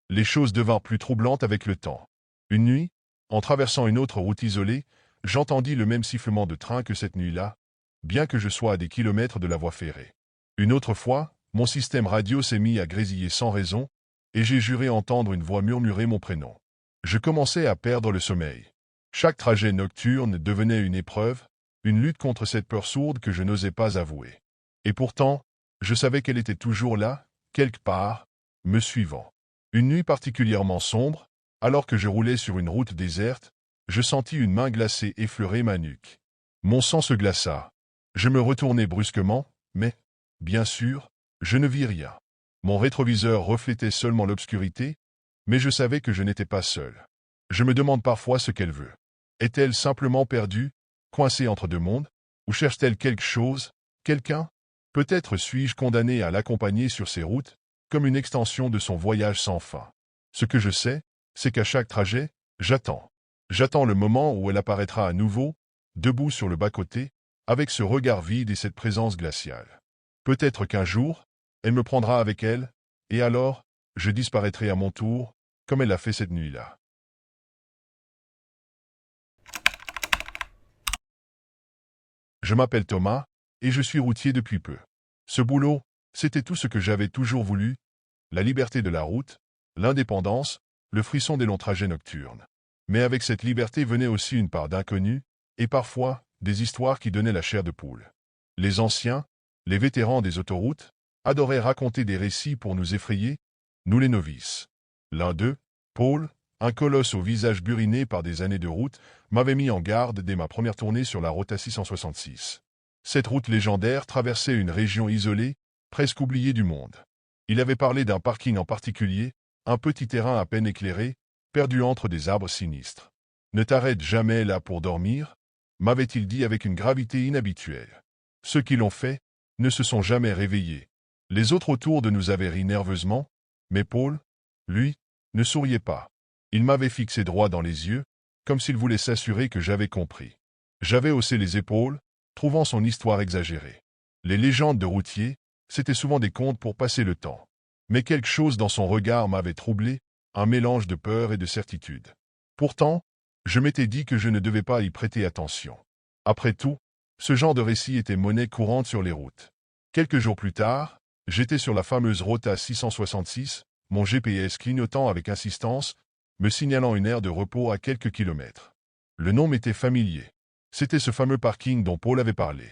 Speaker 1: Les choses devinrent plus troublantes avec le temps. Une nuit, en traversant une autre route isolée, j'entendis le même sifflement de train que cette nuit-là, bien que je sois à des kilomètres de la voie ferrée. Une autre fois, mon système radio s'est mis à grésiller sans raison, et j'ai juré entendre une voix murmurer mon prénom. Je commençais à perdre le sommeil. Chaque trajet nocturne devenait une épreuve, une lutte contre cette peur sourde que je n'osais pas avouer. Et pourtant, je savais qu'elle était toujours là, quelque part, me suivant. Une nuit particulièrement sombre, alors que je roulais sur une route déserte, je sentis une main glacée effleurer ma nuque. Mon sang se glaça. Je me retournai brusquement, mais, bien sûr, je ne vis rien. Mon rétroviseur reflétait seulement l'obscurité, mais je savais que je n'étais pas seul. Je me demande parfois ce qu'elle veut. Est-elle simplement perdue, coincée entre deux mondes, ou cherche-t-elle quelque chose, quelqu'un? Peut-être suis-je condamné à l'accompagner sur ses routes, comme une extension de son voyage sans fin. Ce que je sais, c'est qu'à chaque trajet, j'attends. J'attends le moment où elle apparaîtra à nouveau, debout sur le bas-côté, avec ce regard vide et cette présence glaciale. Peut-être qu'un jour, elle me prendra avec elle, et alors, je disparaîtrai à mon tour, comme elle l'a fait cette nuit-là. Je m'appelle Thomas, et je suis routier depuis peu. Ce boulot, c'était tout ce que j'avais toujours voulu, la liberté de la route, l'indépendance, le frisson des longs trajets nocturnes. Mais avec cette liberté venait aussi une part d'inconnu, et parfois, des histoires qui donnaient la chair de poule. Les anciens, les vétérans des autoroutes, adoraient raconter des récits pour nous effrayer, nous les novices. L'un d'eux, Paul, un colosse au visage buriné par des années de route, m'avait mis en garde dès ma première tournée sur la Rota 666. Cette route légendaire traversait une région isolée, presque oubliée du monde. Il avait parlé d'un parking en particulier, un petit terrain à peine éclairé, perdu entre des arbres sinistres. « Ne t'arrête jamais là pour dormir », m'avait-il dit avec une gravité inhabituelle. Ceux qui l'ont fait ne se sont jamais réveillés. Les autres autour de nous avaient ri nerveusement, mais Paul, lui, ne souriait pas. Il m'avait fixé droit dans les yeux, comme s'il voulait s'assurer que j'avais compris. J'avais haussé les épaules, trouvant son histoire exagérée. Les légendes de routiers, c'était souvent des contes pour passer le temps. Mais quelque chose dans son regard m'avait troublé, un mélange de peur et de certitude. Pourtant, je m'étais dit que je ne devais pas y prêter attention. Après tout, ce genre de récit était monnaie courante sur les routes. Quelques jours plus tard, j'étais sur la fameuse Rota 666, mon GPS clignotant avec insistance, me signalant une aire de repos à quelques kilomètres. Le nom m'était familier. C'était ce fameux parking dont Paul avait parlé.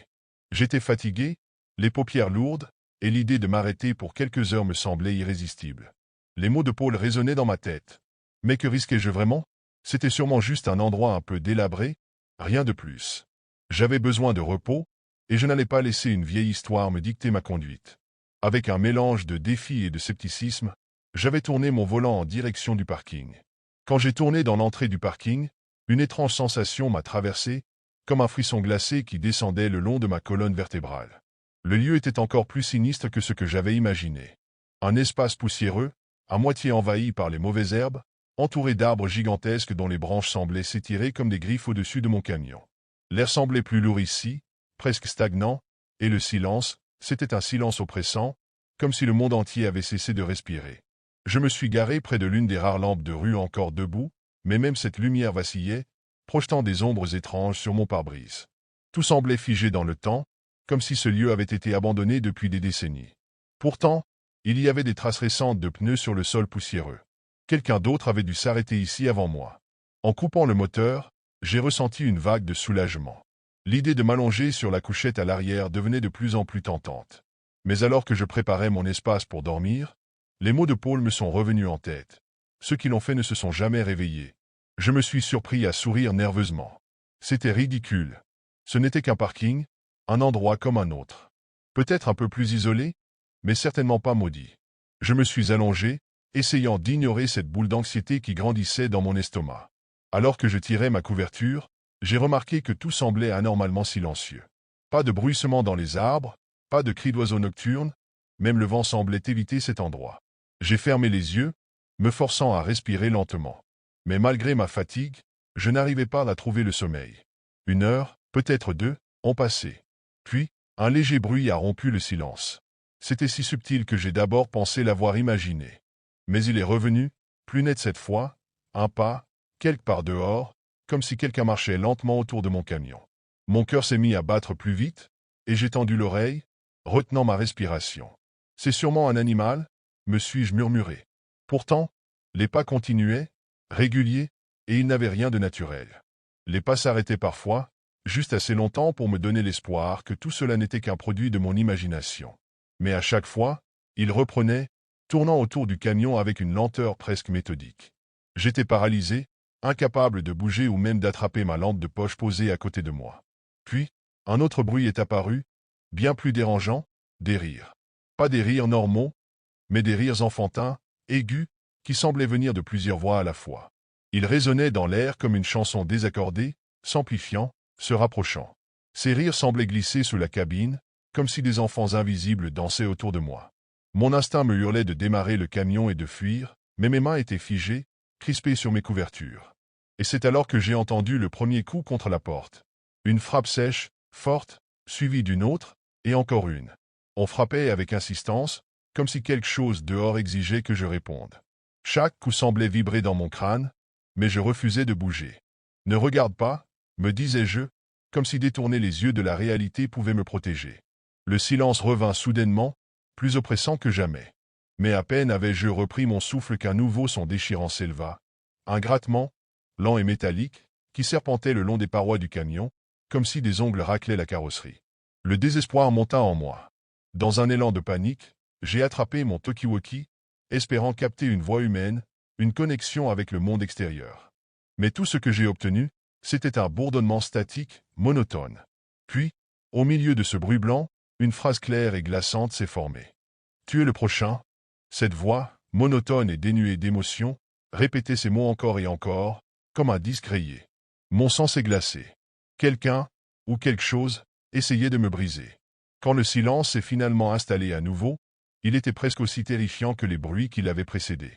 Speaker 1: J'étais fatigué, les paupières lourdes, et l'idée de m'arrêter pour quelques heures me semblait irrésistible. Les mots de Paul résonnaient dans ma tête. Mais que risquais-je vraiment? C'était sûrement juste un endroit un peu délabré, rien de plus. J'avais besoin de repos, et je n'allais pas laisser une vieille histoire me dicter ma conduite. Avec un mélange de défi et de scepticisme, j'avais tourné mon volant en direction du parking. Quand j'ai tourné dans l'entrée du parking, une étrange sensation m'a traversé, comme un frisson glacé qui descendait le long de ma colonne vertébrale. Le lieu était encore plus sinistre que ce que j'avais imaginé. Un espace poussiéreux, à moitié envahi par les mauvaises herbes, entouré d'arbres gigantesques dont les branches semblaient s'étirer comme des griffes au-dessus de mon camion. L'air semblait plus lourd ici, presque stagnant, et le silence, c'était un silence oppressant, comme si le monde entier avait cessé de respirer. Je me suis garé près de l'une des rares lampes de rue encore debout, mais même cette lumière vacillait, projetant des ombres étranges sur mon pare-brise. Tout semblait figé dans le temps, comme si ce lieu avait été abandonné depuis des décennies. Pourtant, il y avait des traces récentes de pneus sur le sol poussiéreux. Quelqu'un d'autre avait dû s'arrêter ici avant moi. En coupant le moteur, j'ai ressenti une vague de soulagement. L'idée de m'allonger sur la couchette à l'arrière devenait de plus en plus tentante. Mais alors que je préparais mon espace pour dormir, les mots de Paul me sont revenus en tête. Ceux qui l'ont fait ne se sont jamais réveillés. Je me suis surpris à sourire nerveusement. C'était ridicule. Ce n'était qu'un parking, un endroit comme un autre. Peut-être un peu plus isolé, mais certainement pas maudit. Je me suis allongé, essayant d'ignorer cette boule d'anxiété qui grandissait dans mon estomac. Alors que je tirais ma couverture, j'ai remarqué que tout semblait anormalement silencieux. Pas de bruissement dans les arbres, pas de cris d'oiseaux nocturnes, même le vent semblait éviter cet endroit. J'ai fermé les yeux, me forçant à respirer lentement. Mais malgré ma fatigue, je n'arrivais pas à trouver le sommeil. 1 heure, peut-être 2, ont passé. Puis, un léger bruit a rompu le silence. C'était si subtil que j'ai d'abord pensé l'avoir imaginé. Mais il est revenu, plus net cette fois, un pas, quelque part dehors, comme si quelqu'un marchait lentement autour de mon camion. Mon cœur s'est mis à battre plus vite, et j'ai tendu l'oreille, retenant ma respiration. C'est sûrement un animal, me suis-je murmuré. Pourtant, les pas continuaient, réguliers, et ils n'avaient rien de naturel. Les pas s'arrêtaient parfois, juste assez longtemps pour me donner l'espoir que tout cela n'était qu'un produit de mon imagination. Mais à chaque fois, ils reprenaient, tournant autour du camion avec une lenteur presque méthodique. J'étais paralysé, incapable de bouger ou même d'attraper ma lampe de poche posée à côté de moi. Puis, un autre bruit est apparu, bien plus dérangeant, des rires. Pas des rires normaux, mais des rires enfantins, aigus, qui semblaient venir de plusieurs voix à la fois. Ils résonnaient dans l'air comme une chanson désaccordée, s'amplifiant, se rapprochant. Ces rires semblaient glisser sous la cabine, comme si des enfants invisibles dansaient autour de moi. Mon instinct me hurlait de démarrer le camion et de fuir, mais mes mains étaient figées, crispées sur mes couvertures. Et c'est alors que j'ai entendu le premier coup contre la porte. Une frappe sèche, forte, suivie d'une autre, et encore une. On frappait avec insistance, comme si quelque chose dehors exigeait que je réponde. Chaque coup semblait vibrer dans mon crâne, mais je refusais de bouger. Ne regarde pas, me disais-je, comme si détourner les yeux de la réalité pouvait me protéger. Le silence revint soudainement, plus oppressant que jamais. Mais à peine avais-je repris mon souffle qu'un nouveau son déchirant s'éleva. Un grattement, lent et métallique, qui serpentait le long des parois du camion, comme si des ongles raclaient la carrosserie. Le désespoir monta en moi. Dans un élan de panique, j'ai attrapé mon talkie-walkie, espérant capter une voix humaine, une connexion avec le monde extérieur. Mais tout ce que j'ai obtenu, c'était un bourdonnement statique, monotone. Puis, au milieu de ce bruit blanc, une phrase claire et glaçante s'est formée. « Tu es le prochain ?» Cette voix, monotone et dénuée d'émotion, répétait ces mots encore et encore, comme un disque rayé. Mon sang s'est glacé. Quelqu'un, ou quelque chose, essayait de me briser. Quand le silence s'est finalement installé à nouveau, il était presque aussi terrifiant que les bruits qui l'avaient précédé.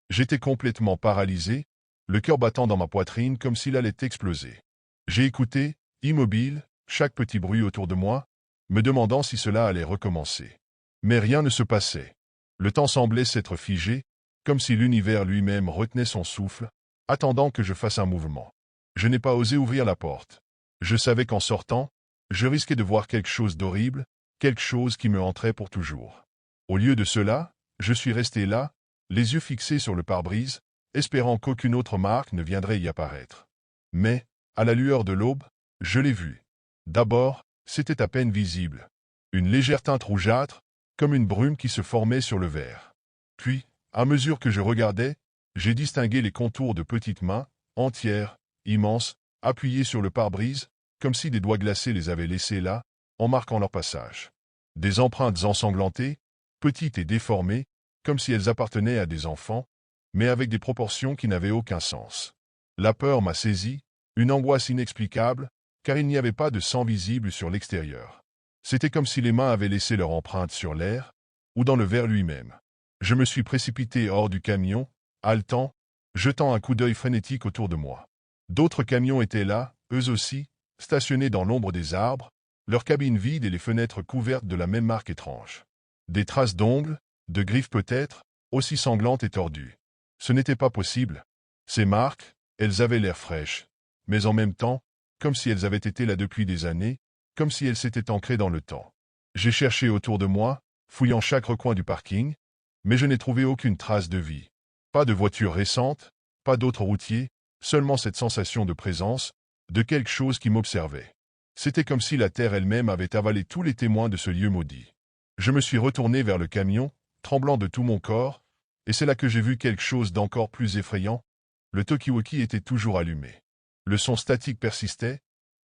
Speaker 1: J'étais complètement paralysé, le cœur battant dans ma poitrine comme s'il allait exploser. J'ai écouté, immobile, chaque petit bruit autour de moi, me demandant si cela allait recommencer. Mais rien ne se passait. Le temps semblait s'être figé, comme si l'univers lui-même retenait son souffle, attendant que je fasse un mouvement. Je n'ai pas osé ouvrir la porte. Je savais qu'en sortant, je risquais de voir quelque chose d'horrible, quelque chose qui me hanterait pour toujours. Au lieu de cela, je suis resté là, les yeux fixés sur le pare-brise, espérant qu'aucune autre marque ne viendrait y apparaître. Mais, à la lueur de l'aube, je l'ai vu. D'abord, c'était à peine visible. Une légère teinte rougeâtre, comme une brume qui se formait sur le verre. Puis, à mesure que je regardais, j'ai distingué les contours de petites mains, entières, immenses, appuyées sur le pare-brise, comme si des doigts glacés les avaient laissées là, en marquant leur passage. Des empreintes ensanglantées, petites et déformées, comme si elles appartenaient à des enfants, mais avec des proportions qui n'avaient aucun sens. La peur m'a saisi, une angoisse inexplicable, car il n'y avait pas de sang visible sur l'extérieur. C'était comme si les mains avaient laissé leur empreinte sur l'air, ou dans le verre lui-même. Je me suis précipité hors du camion, haletant, jetant un coup d'œil frénétique autour de moi. D'autres camions étaient là, eux aussi, stationnés dans l'ombre des arbres, leurs cabines vides et les fenêtres couvertes de la même marque étrange. Des traces d'ongles, de griffes peut-être, aussi sanglantes et tordues. Ce n'était pas possible. Ces marques, elles avaient l'air fraîches, mais en même temps, comme si elles avaient été là depuis des années, comme si elles s'étaient ancrées dans le temps. J'ai cherché autour de moi, fouillant chaque recoin du parking, mais je n'ai trouvé aucune trace de vie. Pas de voiture récente, pas d'autres routiers, seulement cette sensation de présence, de quelque chose qui m'observait. C'était comme si la terre elle-même avait avalé tous les témoins de ce lieu maudit. Je me suis retourné vers le camion, tremblant de tout mon corps, et c'est là que j'ai vu quelque chose d'encore plus effrayant. Le talkie-walkie était toujours allumé. Le son statique persistait,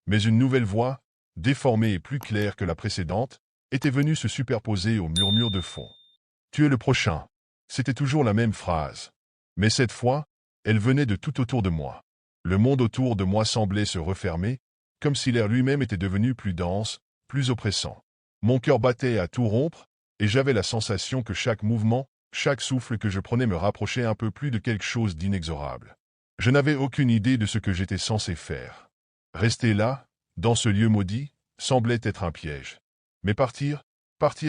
Speaker 1: mais une nouvelle voix, déformée et plus claire que la précédente, était venue se superposer au murmure de fond. « Tu es le prochain !» C'était toujours la même phrase. Mais cette fois, elle venait de tout autour de moi. Le monde autour de moi semblait se refermer, comme si l'air lui-même était devenu plus dense, plus oppressant. Mon cœur battait à tout rompre, et j'avais la sensation que chaque mouvement, chaque souffle que je prenais me rapprochait un peu plus de quelque chose d'inexorable. Je n'avais aucune idée de ce que j'étais censé faire. Rester là, dans ce lieu maudit, semblait être un piège. Mais partir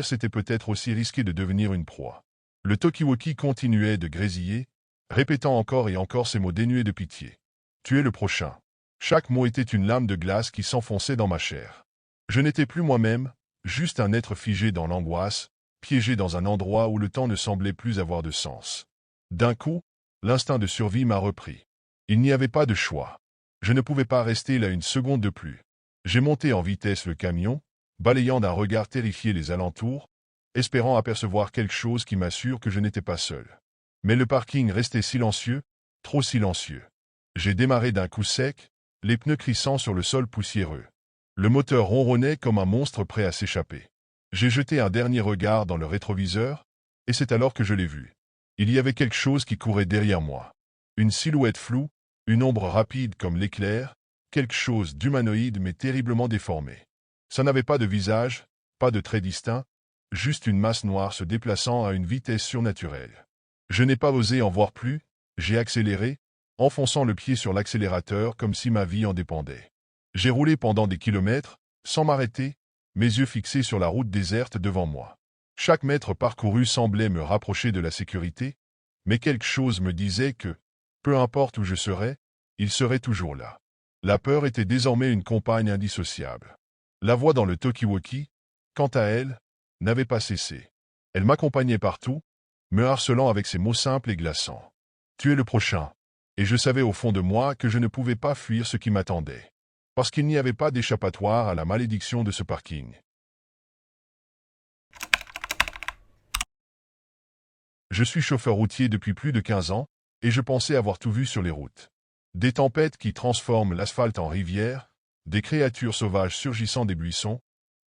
Speaker 1: c'était peut-être aussi risquer de devenir une proie. Le talkie-walkie continuait de grésiller, répétant encore et encore ces mots dénués de pitié. Tu es le prochain. Chaque mot était une lame de glace qui s'enfonçait dans ma chair. Je n'étais plus moi-même, juste un être figé dans l'angoisse, piégé dans un endroit où le temps ne semblait plus avoir de sens. D'un coup, l'instinct de survie m'a repris. Il n'y avait pas de choix. Je ne pouvais pas rester là une seconde de plus. J'ai monté en vitesse le camion, balayant d'un regard terrifié les alentours, espérant apercevoir quelque chose qui m'assure que je n'étais pas seul. Mais le parking restait silencieux, trop silencieux. J'ai démarré d'un coup sec, les pneus crissant sur le sol poussiéreux. Le moteur ronronnait comme un monstre prêt à s'échapper. J'ai jeté un dernier regard dans le rétroviseur, et c'est alors que je l'ai vu. Il y avait quelque chose qui courait derrière moi. Une silhouette floue, une ombre rapide comme l'éclair, quelque chose d'humanoïde mais terriblement déformé. Ça n'avait pas de visage, pas de traits distincts, juste une masse noire se déplaçant à une vitesse surnaturelle. Je n'ai pas osé en voir plus, j'ai accéléré, enfonçant le pied sur l'accélérateur comme si ma vie en dépendait. J'ai roulé pendant des kilomètres, sans m'arrêter, mes yeux fixés sur la route déserte devant moi. Chaque mètre parcouru semblait me rapprocher de la sécurité, mais quelque chose me disait que, peu importe où je serais, il serait toujours là. La peur était désormais une compagne indissociable. La voix dans le talkie-walkie, quant à elle, n'avait pas cessé. Elle m'accompagnait partout, me harcelant avec ses mots simples et glaçants. Tu es le prochain. Et je savais au fond de moi que je ne pouvais pas fuir ce qui m'attendait. Parce qu'il n'y avait pas d'échappatoire à la malédiction de ce parking. Je suis chauffeur routier depuis plus de 15 ans, et je pensais avoir tout vu sur les routes. Des tempêtes qui transforment l'asphalte en rivière, des créatures sauvages surgissant des buissons,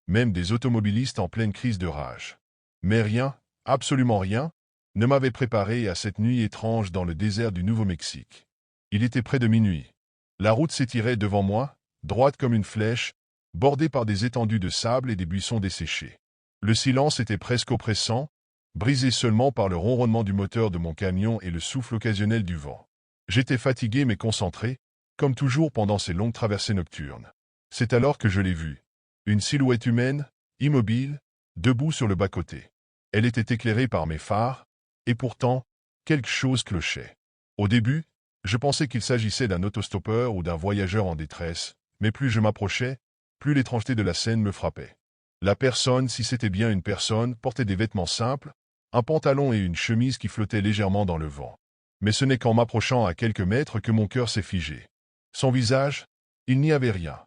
Speaker 1: même des automobilistes en pleine crise de rage. Mais rien, absolument rien, ne m'avait préparé à cette nuit étrange dans le désert du Nouveau-Mexique. Il était près de minuit. La route s'étirait devant moi, droite comme une flèche, bordée par des étendues de sable et des buissons desséchés. Le silence était presque oppressant, brisé seulement par le ronronnement du moteur de mon camion et le souffle occasionnel du vent. J'étais fatigué mais concentré, comme toujours pendant ces longues traversées nocturnes. C'est alors que je l'ai vue. Une silhouette humaine, immobile, debout sur le bas-côté. Elle était éclairée par mes phares, et pourtant, quelque chose clochait. Au début, je pensais qu'il s'agissait d'un autostoppeur ou d'un voyageur en détresse, mais plus je m'approchais, plus l'étrangeté de la scène me frappait. La personne, si c'était bien une personne, portait des vêtements simples, un pantalon et une chemise qui flottaient légèrement dans le vent. Mais ce n'est qu'en m'approchant à quelques mètres que mon cœur s'est figé. Son visage, il n'y avait rien.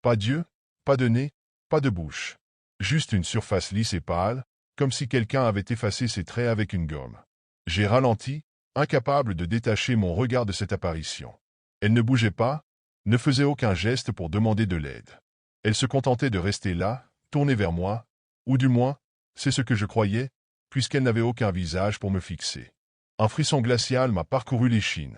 Speaker 1: Pas d'yeux, pas de nez, pas de bouche. Juste une surface lisse et pâle, comme si quelqu'un avait effacé ses traits avec une gomme. J'ai ralenti, incapable de détacher mon regard de cette apparition. Elle ne bougeait pas, ne faisait aucun geste pour demander de l'aide. Elle se contentait de rester là, tournée vers moi, ou du moins, c'est ce que je croyais, puisqu'elle n'avait aucun visage pour me fixer. Un frisson glacial m'a parcouru l'échine.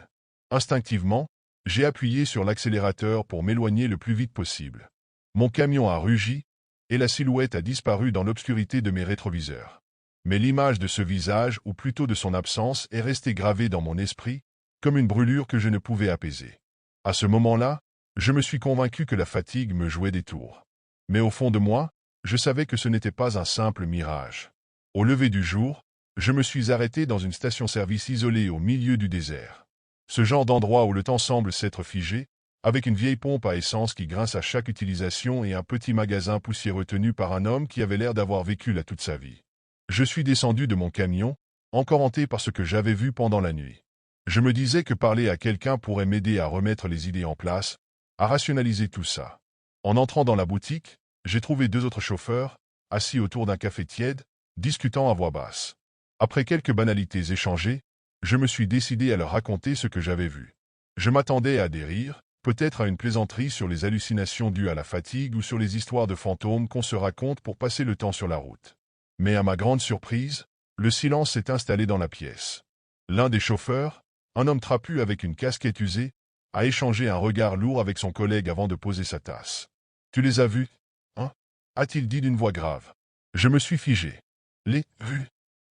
Speaker 1: Instinctivement, j'ai appuyé sur l'accélérateur pour m'éloigner le plus vite possible. Mon camion a rugi, et la silhouette a disparu dans l'obscurité de mes rétroviseurs. Mais l'image de ce visage, ou plutôt de son absence, est restée gravée dans mon esprit, comme une brûlure que je ne pouvais apaiser. À ce moment-là, je me suis convaincu que la fatigue me jouait des tours. Mais au fond de moi, je savais que ce n'était pas un simple mirage. Au lever du jour, je me suis arrêté dans une station-service isolée au milieu du désert. Ce genre d'endroit où le temps semble s'être figé, avec une vieille pompe à essence qui grince à chaque utilisation et un petit magasin poussiéreux tenu par un homme qui avait l'air d'avoir vécu là toute sa vie. Je suis descendu de mon camion, encore hanté par ce que j'avais vu pendant la nuit. Je me disais que parler à quelqu'un pourrait m'aider à remettre les idées en place, à rationaliser tout ça. En entrant dans la boutique, j'ai trouvé 2 autres chauffeurs, assis autour d'un café tiède, discutant à voix basse. Après quelques banalités échangées, je me suis décidé à leur raconter ce que j'avais vu. Je m'attendais à des rires, peut-être à une plaisanterie sur les hallucinations dues à la fatigue ou sur les histoires de fantômes qu'on se raconte pour passer le temps sur la route. Mais à ma grande surprise, le silence s'est installé dans la pièce. L'un des chauffeurs, un homme trapu avec une casquette usée, a échangé un regard lourd avec son collègue avant de poser sa tasse. « Tu les as vus, hein » a-t-il dit d'une voix grave. Je me suis figé. « Les vus ?»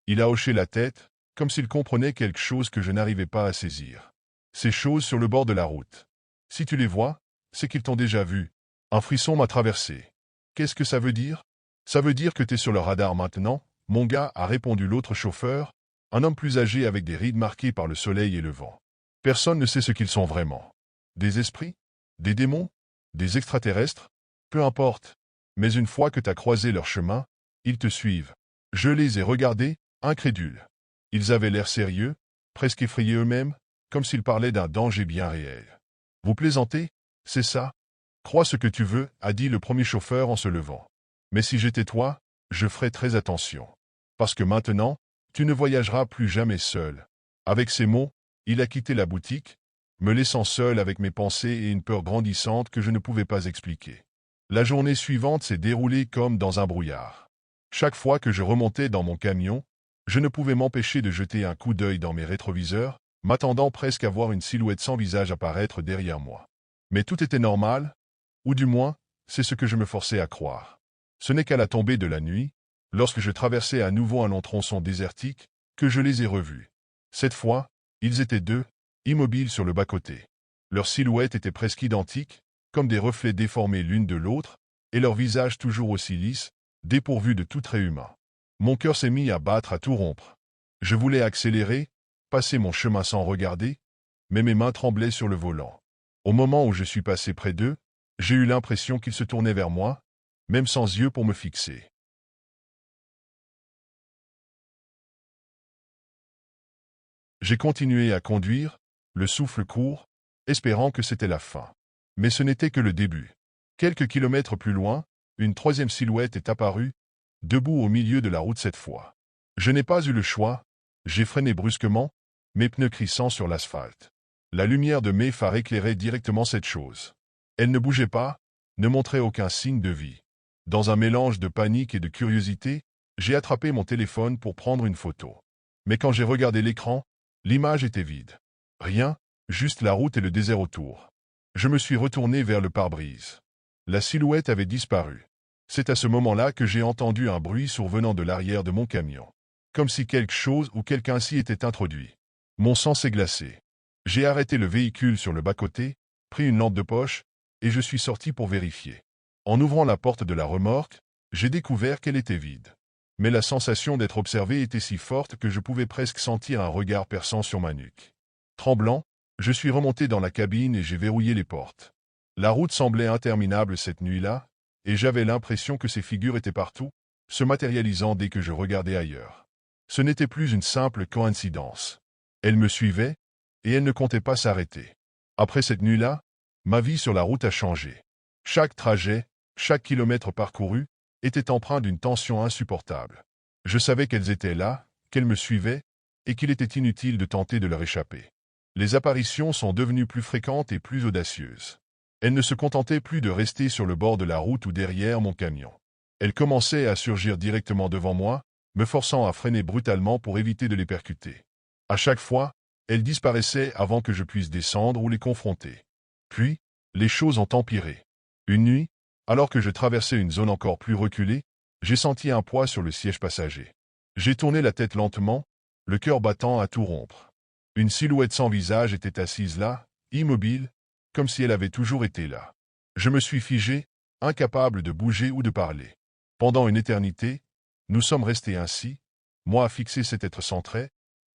Speaker 1: Il a hoché la tête, comme s'il comprenait quelque chose que je n'arrivais pas à saisir. Ces choses sur le bord de la route. Si tu les vois, c'est qu'ils t'ont déjà vu. Un frisson m'a traversé. Qu'est-ce que ça veut dire? Ça veut dire que t'es sur le radar maintenant, mon gars, a répondu l'autre chauffeur, un homme plus âgé avec des rides marquées par le soleil et le vent. Personne ne sait ce qu'ils sont vraiment. Des esprits? Des démons? Des extraterrestres? Peu importe. Mais une fois que t'as croisé leur chemin, ils te suivent. Je les ai regardés, incrédules. Ils avaient l'air sérieux, presque effrayés eux-mêmes, comme s'ils parlaient d'un danger bien réel. Vous plaisantez? C'est ça? Crois ce que tu veux, a dit le premier chauffeur en se levant. Mais si j'étais toi, je ferais très attention. Parce que maintenant, tu ne voyageras plus jamais seul. Avec ces mots, il a quitté la boutique, me laissant seul avec mes pensées et une peur grandissante que je ne pouvais pas expliquer. La journée suivante s'est déroulée comme dans un brouillard. Chaque fois que je remontais dans mon camion, je ne pouvais m'empêcher de jeter un coup d'œil dans mes rétroviseurs, m'attendant presque à voir une silhouette sans visage apparaître derrière moi. Mais tout était normal, ou du moins, c'est ce que je me forçais à croire. Ce n'est qu'à la tombée de la nuit, lorsque je traversais à nouveau un long tronçon désertique, que je les ai revus. Cette fois, ils étaient deux, immobiles sur le bas-côté. Leurs silhouettes étaient presque identiques, comme des reflets déformés l'une de l'autre, et leurs visages toujours aussi lisses, dépourvus de tout trait humain. Mon cœur s'est mis à battre à tout rompre. Je voulais accélérer, passer mon chemin sans regarder, mais mes mains tremblaient sur le volant. Au moment où je suis passé près d'eux, j'ai eu l'impression qu'ils se tournaient vers moi, même sans yeux pour me fixer. J'ai continué à conduire, le souffle court, espérant que c'était la fin. Mais ce n'était que le début. Quelques kilomètres plus loin, une troisième silhouette est apparue, debout au milieu de la route cette fois. Je n'ai pas eu le choix, j'ai freiné brusquement, mes pneus crissant sur l'asphalte. La lumière de mes phares éclairait directement cette chose. Elle ne bougeait pas, ne montrait aucun signe de vie. Dans un mélange de panique et de curiosité, j'ai attrapé mon téléphone pour prendre une photo. Mais quand j'ai regardé l'écran, l'image était vide. Rien, juste la route et le désert autour. Je me suis retourné vers le pare-brise. La silhouette avait disparu. C'est à ce moment-là que j'ai entendu un bruit survenant de l'arrière de mon camion. Comme si quelque chose ou quelqu'un s'y était introduit. Mon sang s'est glacé. J'ai arrêté le véhicule sur le bas-côté, pris une lampe de poche, et je suis sorti pour vérifier. En ouvrant la porte de la remorque, j'ai découvert qu'elle était vide. Mais la sensation d'être observé était si forte que je pouvais presque sentir un regard perçant sur ma nuque. Tremblant, je suis remonté dans la cabine et j'ai verrouillé les portes. La route semblait interminable cette nuit-là, et j'avais l'impression que ces figures étaient partout, se matérialisant dès que je regardais ailleurs. Ce n'était plus une simple coïncidence. Elles me suivaient, et elles ne comptaient pas s'arrêter. Après cette nuit-là, ma vie sur la route a changé. Chaque trajet, chaque kilomètre parcouru, était empreint d'une tension insupportable. Je savais qu'elles étaient là, qu'elles me suivaient, et qu'il était inutile de tenter de leur échapper. Les apparitions sont devenues plus fréquentes et plus audacieuses. Elles ne se contentaient plus de rester sur le bord de la route ou derrière mon camion. Elles commençaient à surgir directement devant moi, me forçant à freiner brutalement pour éviter de les percuter. À chaque fois, elles disparaissaient avant que je puisse descendre ou les confronter. Puis, les choses ont empiré. Une nuit, alors que je traversais une zone encore plus reculée, j'ai senti un poids sur le siège passager. J'ai tourné la tête lentement, le cœur battant à tout rompre. Une silhouette sans visage était assise là, immobile, comme si elle avait toujours été là. Je me suis figé, incapable de bouger ou de parler. Pendant une éternité, nous sommes restés ainsi, moi à fixer cet être sans trait,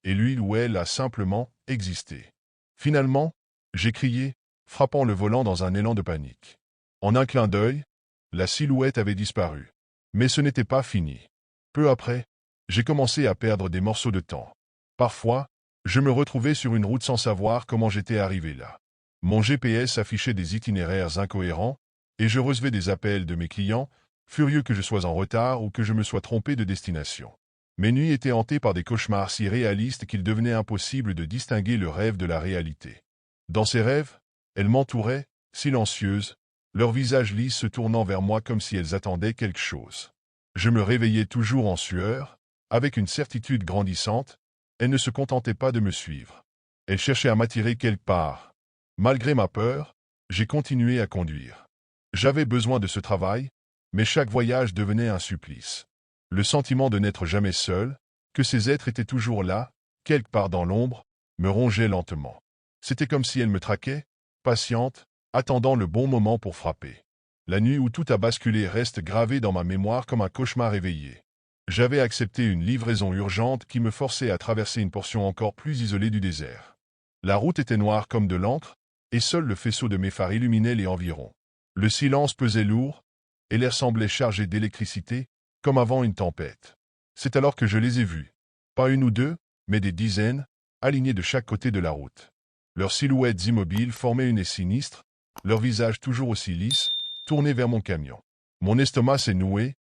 Speaker 1: et lui ou elle a simplement existé. Finalement, j'ai crié, frappant le volant dans un élan de panique. En un clin d'œil, la silhouette avait disparu. Mais ce n'était pas fini. Peu après, j'ai commencé à perdre des morceaux de temps. Parfois, je me retrouvais sur une route sans savoir comment j'étais arrivé là. Mon GPS affichait des itinéraires incohérents, et je recevais des appels de mes clients, furieux que je sois en retard ou que je me sois trompé de destination. Mes nuits étaient hantées par des cauchemars si réalistes qu'il devenait impossible de distinguer le rêve de la réalité. Dans ces rêves, elles m'entouraient, silencieuses, leurs visages lisses se tournant vers moi comme si elles attendaient quelque chose. Je me réveillais toujours en sueur, avec une certitude grandissante, elles ne se contentaient pas de me suivre. Elles cherchaient à m'attirer quelque part. Malgré ma peur, j'ai continué à conduire. J'avais besoin de ce travail, mais chaque voyage devenait un supplice. Le sentiment de n'être jamais seul, que ces êtres étaient toujours là, quelque part dans l'ombre, me rongeait lentement. C'était comme si elle me traquait, patiente, attendant le bon moment pour frapper. La nuit où tout a basculé reste gravée dans ma mémoire comme un cauchemar éveillé. J'avais accepté une livraison urgente qui me forçait à traverser une portion encore plus isolée du désert. La route était noire comme de l'encre, et seul le faisceau de mes phares illuminait les environs. Le silence pesait lourd, et l'air semblait chargé d'électricité, comme avant une tempête. C'est alors que je les ai vus. Pas une ou deux, mais des dizaines, alignés de chaque côté de la route. Leurs silhouettes immobiles formaient une haie sinistre, leurs visages toujours aussi lisses, tournés vers mon camion. Mon estomac s'est noué,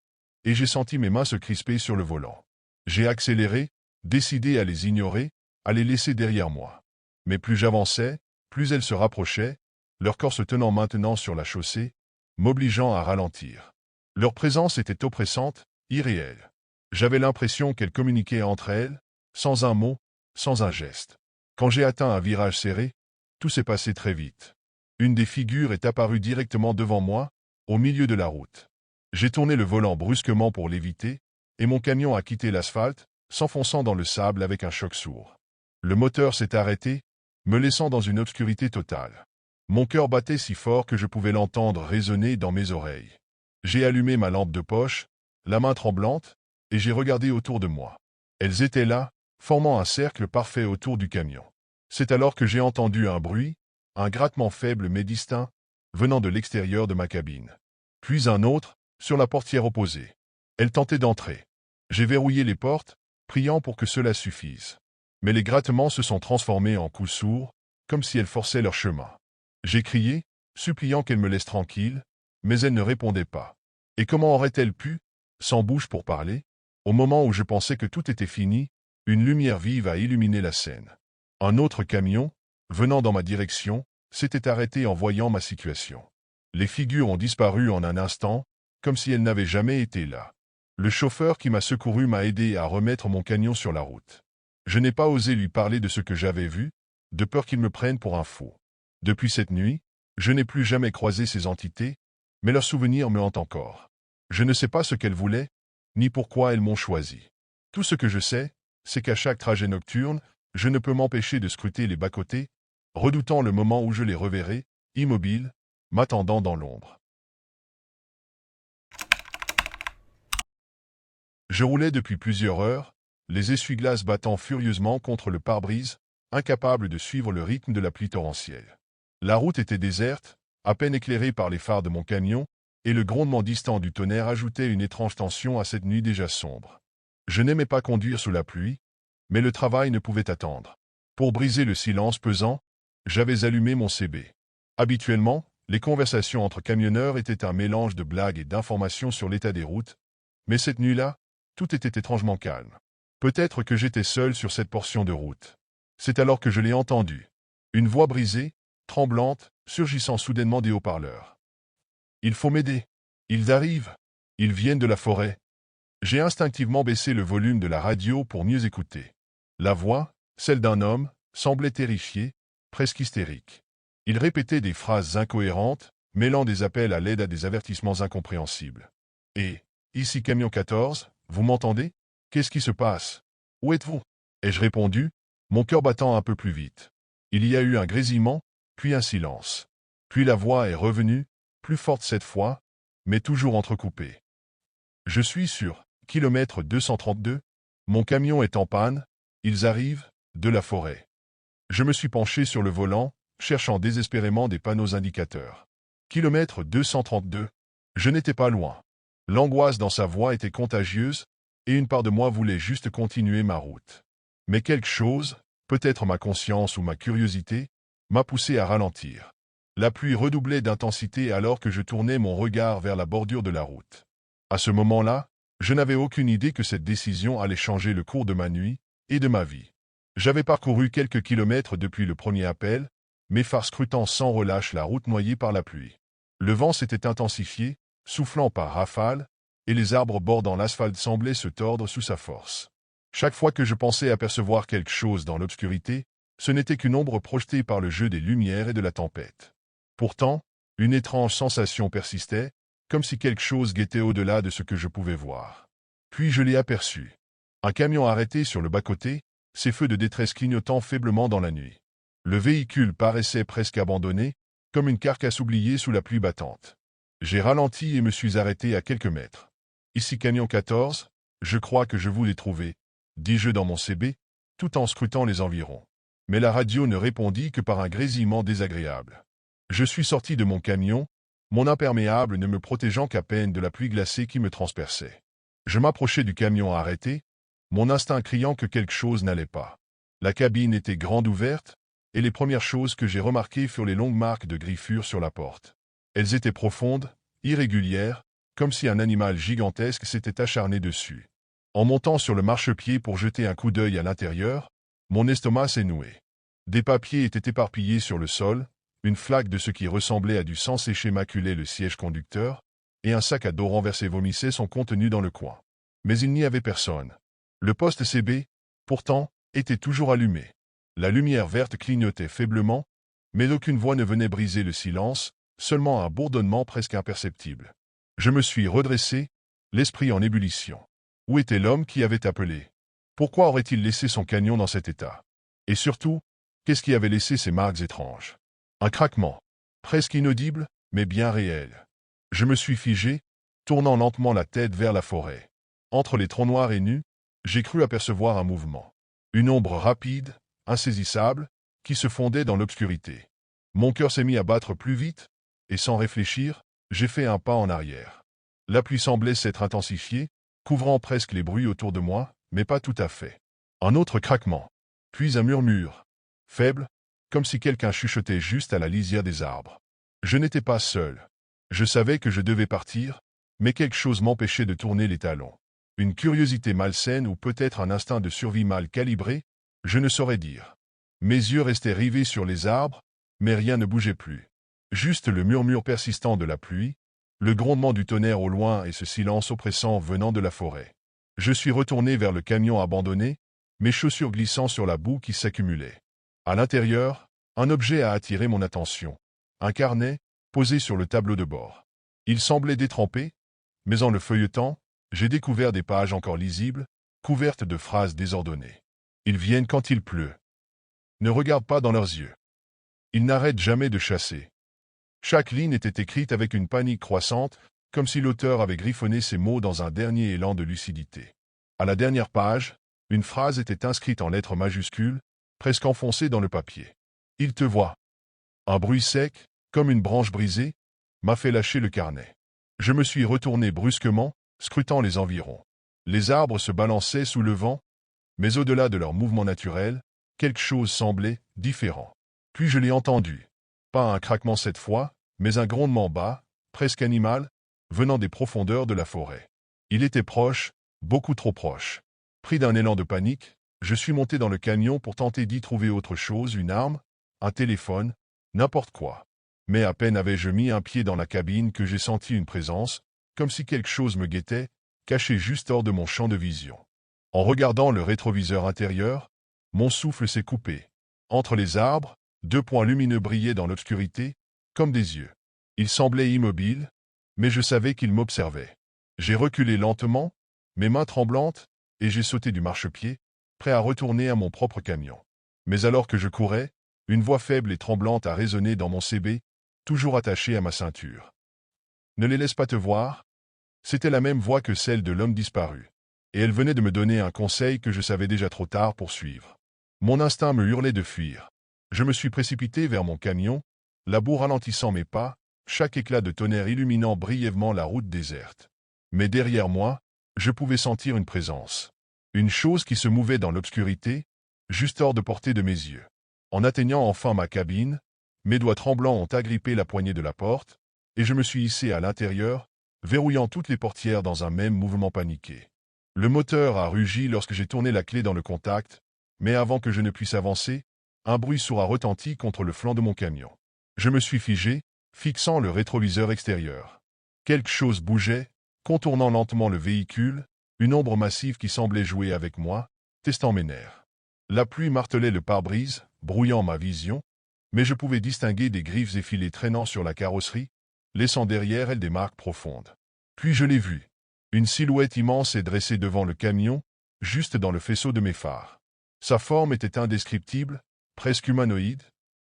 Speaker 1: et j'ai senti mes mains se crisper sur le volant. J'ai accéléré, décidé à les ignorer, à les laisser derrière moi. Mais plus j'avançais, plus elles se rapprochaient, leur corps se tenant maintenant sur la chaussée, m'obligeant à ralentir. Leur présence était oppressante, irréelle. J'avais l'impression qu'elles communiquaient entre elles, sans un mot, sans un geste. Quand j'ai atteint un virage serré, tout s'est passé très vite. Une des figures est apparue directement devant moi, au milieu de la route. J'ai tourné le volant brusquement pour l'éviter, et mon camion a quitté l'asphalte, s'enfonçant dans le sable avec un choc sourd. Le moteur s'est arrêté, me laissant dans une obscurité totale. Mon cœur battait si fort que je pouvais l'entendre résonner dans mes oreilles. J'ai allumé ma lampe de poche, la main tremblante, et j'ai regardé autour de moi. Elles étaient là, formant un cercle parfait autour du camion. C'est alors que j'ai entendu un bruit, un grattement faible mais distinct, venant de l'extérieur de ma cabine. Puis un autre, sur la portière opposée. Elles tentaient d'entrer. J'ai verrouillé les portes, priant pour que cela suffise. Mais les grattements se sont transformés en coups sourds, comme si elles forçaient leur chemin. J'ai crié, suppliant qu'elles me laissent tranquille, mais elles ne répondaient pas. Et comment auraient-elles pu, sans bouche pour parler, au moment où je pensais que tout était fini, une lumière vive a illuminé la scène. Un autre camion, venant dans ma direction, s'était arrêté en voyant ma situation. Les figures ont disparu en un instant, comme si elles n'avaient jamais été là. Le chauffeur qui m'a secouru m'a aidé à remettre mon camion sur la route. Je n'ai pas osé lui parler de ce que j'avais vu, de peur qu'il me prenne pour un fou. Depuis cette nuit, je n'ai plus jamais croisé ces entités, mais leur souvenir me hante encore. Je ne sais pas ce qu'elles voulaient, ni pourquoi elles m'ont choisi. Tout ce que je sais, c'est qu'à chaque trajet nocturne, je ne peux m'empêcher de scruter les bas-côtés, redoutant le moment où je les reverrai, immobiles, m'attendant dans l'ombre. Je roulais depuis plusieurs heures, les essuie-glaces battant furieusement contre le pare-brise, incapable de suivre le rythme de la pluie torrentielle. La route était déserte, à peine éclairée par les phares de mon camion, et le grondement distant du tonnerre ajoutait une étrange tension à cette nuit déjà sombre. Je n'aimais pas conduire sous la pluie, mais le travail ne pouvait attendre. Pour briser le silence pesant, j'avais allumé mon CB. Habituellement, les conversations entre camionneurs étaient un mélange de blagues et d'informations sur l'état des routes, mais cette nuit-là, tout était étrangement calme. Peut-être que j'étais seul sur cette portion de route. C'est alors que je l'ai entendu. Une voix brisée, tremblante, surgissant soudainement des haut-parleurs. « Il faut m'aider. Ils arrivent. Ils viennent de la forêt. » J'ai instinctivement baissé le volume de la radio pour mieux écouter. La voix, celle d'un homme, semblait terrifiée, presque hystérique. Il répétait des phrases incohérentes, mêlant des appels à l'aide à des avertissements incompréhensibles. « Et, ici Camion 14, vous m'entendez? Qu'est-ce qui se passe? Où êtes-vous » ai-je répondu, mon cœur battant un peu plus vite. Il y a eu un grésillement, puis un silence. Puis la voix est revenue, plus forte cette fois, mais toujours entrecoupée. « Je suis sur kilomètre 232, mon camion est en panne, ils arrivent, de la forêt. » Je me suis penché sur le volant, cherchant désespérément des panneaux indicateurs. Kilomètre 232. Je n'étais pas loin. L'angoisse dans sa voix était contagieuse, et une part de moi voulait juste continuer ma route. Mais quelque chose, peut-être ma conscience ou ma curiosité, m'a poussé à ralentir. La pluie redoublait d'intensité alors que je tournais mon regard vers la bordure de la route. À ce moment-là, je n'avais aucune idée que cette décision allait changer le cours de ma nuit et de ma vie. J'avais parcouru quelques kilomètres depuis le premier appel, mes phares scrutant sans relâche la route noyée par la pluie. Le vent s'était intensifié, soufflant par rafales, et les arbres bordant l'asphalte semblaient se tordre sous sa force. Chaque fois que je pensais apercevoir quelque chose dans l'obscurité, ce n'était qu'une ombre projetée par le jeu des lumières et de la tempête. Pourtant, une étrange sensation persistait, comme si quelque chose guettait au-delà de ce que je pouvais voir. Puis je l'ai aperçu. Un camion arrêté sur le bas-côté, ses feux de détresse clignotant faiblement dans la nuit. Le véhicule paraissait presque abandonné, comme une carcasse oubliée sous la pluie battante. J'ai ralenti et me suis arrêté à quelques mètres. Ici camion 14, je crois que je vous l'ai trouvé, dis-je dans mon CB, tout en scrutant les environs. Mais la radio ne répondit que par un grésillement désagréable. Je suis sorti de mon camion, mon imperméable ne me protégeant qu'à peine de la pluie glacée qui me transperçait. Je m'approchai du camion arrêté, mon instinct criant que quelque chose n'allait pas. La cabine était grande ouverte, et les premières choses que j'ai remarquées furent les longues marques de griffures sur la porte. Elles étaient profondes, irrégulières, comme si un animal gigantesque s'était acharné dessus. En montant sur le marchepied pour jeter un coup d'œil à l'intérieur, mon estomac s'est noué. Des papiers étaient éparpillés sur le sol, une flaque de ce qui ressemblait à du sang séché maculait le siège conducteur, et un sac à dos renversé vomissait son contenu dans le coin. Mais il n'y avait personne. Le poste CB, pourtant, était toujours allumé. La lumière verte clignotait faiblement, mais aucune voix ne venait briser le silence, seulement un bourdonnement presque imperceptible. Je me suis redressé, l'esprit en ébullition. Où était l'homme qui avait appelé? Pourquoi aurait-il laissé son camion dans cet état? Et surtout, qu'est-ce qui avait laissé ces marques étranges? Un craquement, presque inaudible, mais bien réel. Je me suis figé, tournant lentement la tête vers la forêt. Entre les troncs noirs et nus, j'ai cru apercevoir un mouvement. Une ombre rapide, insaisissable, qui se fondait dans l'obscurité. Mon cœur s'est mis à battre plus vite, et sans réfléchir, j'ai fait un pas en arrière. La pluie semblait s'être intensifiée, couvrant presque les bruits autour de moi, mais pas tout à fait. Un autre craquement, puis un murmure, faible, comme si quelqu'un chuchotait juste à la lisière des arbres. Je n'étais pas seul. Je savais que je devais partir, mais quelque chose m'empêchait de tourner les talons. Une curiosité malsaine ou peut-être un instinct de survie mal calibré, je ne saurais dire. Mes yeux restaient rivés sur les arbres, mais rien ne bougeait plus. Juste le murmure persistant de la pluie, le grondement du tonnerre au loin et ce silence oppressant venant de la forêt. Je suis retourné vers le camion abandonné, mes chaussures glissant sur la boue qui s'accumulait. À l'intérieur, un objet a attiré mon attention. Un carnet, posé sur le tableau de bord. Il semblait détrempé, mais en le feuilletant, j'ai découvert des pages encore lisibles, couvertes de phrases désordonnées. Ils viennent quand il pleut. Ne regarde pas dans leurs yeux. Ils n'arrêtent jamais de chasser. Chaque ligne était écrite avec une panique croissante, comme si l'auteur avait griffonné ces mots dans un dernier élan de lucidité. À la dernière page, une phrase était inscrite en lettres majuscules, presque enfoncée dans le papier. « Il te voit ». Un bruit sec, comme une branche brisée, m'a fait lâcher le carnet. Je me suis retourné brusquement, scrutant les environs. Les arbres se balançaient sous le vent, mais au-delà de leur mouvement naturel, quelque chose semblait différent. Puis je l'ai entendu. Pas un craquement cette fois, mais un grondement bas, presque animal, venant des profondeurs de la forêt. Il était proche, beaucoup trop proche. Pris d'un élan de panique, je suis monté dans le camion pour tenter d'y trouver autre chose, une arme, un téléphone, n'importe quoi. Mais à peine avais-je mis un pied dans la cabine que j'ai senti une présence, comme si quelque chose me guettait, caché juste hors de mon champ de vision. En regardant le rétroviseur intérieur, mon souffle s'est coupé. Entre les arbres, deux points lumineux brillaient dans l'obscurité, comme des yeux. Ils semblaient immobiles, mais je savais qu'ils m'observaient. J'ai reculé lentement, mes mains tremblantes, et j'ai sauté du marchepied, prêt à retourner à mon propre camion. Mais alors que je courais, une voix faible et tremblante a résonné dans mon CB, toujours attaché à ma ceinture. « Ne les laisse pas te voir ». C'était la même voix que celle de l'homme disparu. Et elle venait de me donner un conseil que je savais déjà trop tard pour suivre. Mon instinct me hurlait de fuir. Je me suis précipité vers mon camion, la boue ralentissant mes pas, chaque éclat de tonnerre illuminant brièvement la route déserte. Mais derrière moi, je pouvais sentir une présence. Une chose qui se mouvait dans l'obscurité, juste hors de portée de mes yeux. En atteignant enfin ma cabine, mes doigts tremblants ont agrippé la poignée de la porte, et je me suis hissé à l'intérieur, verrouillant toutes les portières dans un même mouvement paniqué. Le moteur a rugi lorsque j'ai tourné la clé dans le contact, mais avant que je ne puisse avancer, un bruit sourd a retenti contre le flanc de mon camion. Je me suis figé, fixant le rétroviseur extérieur. Quelque chose bougeait, contournant lentement le véhicule, une ombre massive qui semblait jouer avec moi, testant mes nerfs. La pluie martelait le pare-brise, brouillant ma vision, mais je pouvais distinguer des griffes effilées traînant sur la carrosserie, laissant derrière elle des marques profondes. Puis je l'ai vue. Une silhouette immense est dressée devant le camion, juste dans le faisceau de mes phares. Sa forme était indescriptible, presque humanoïde,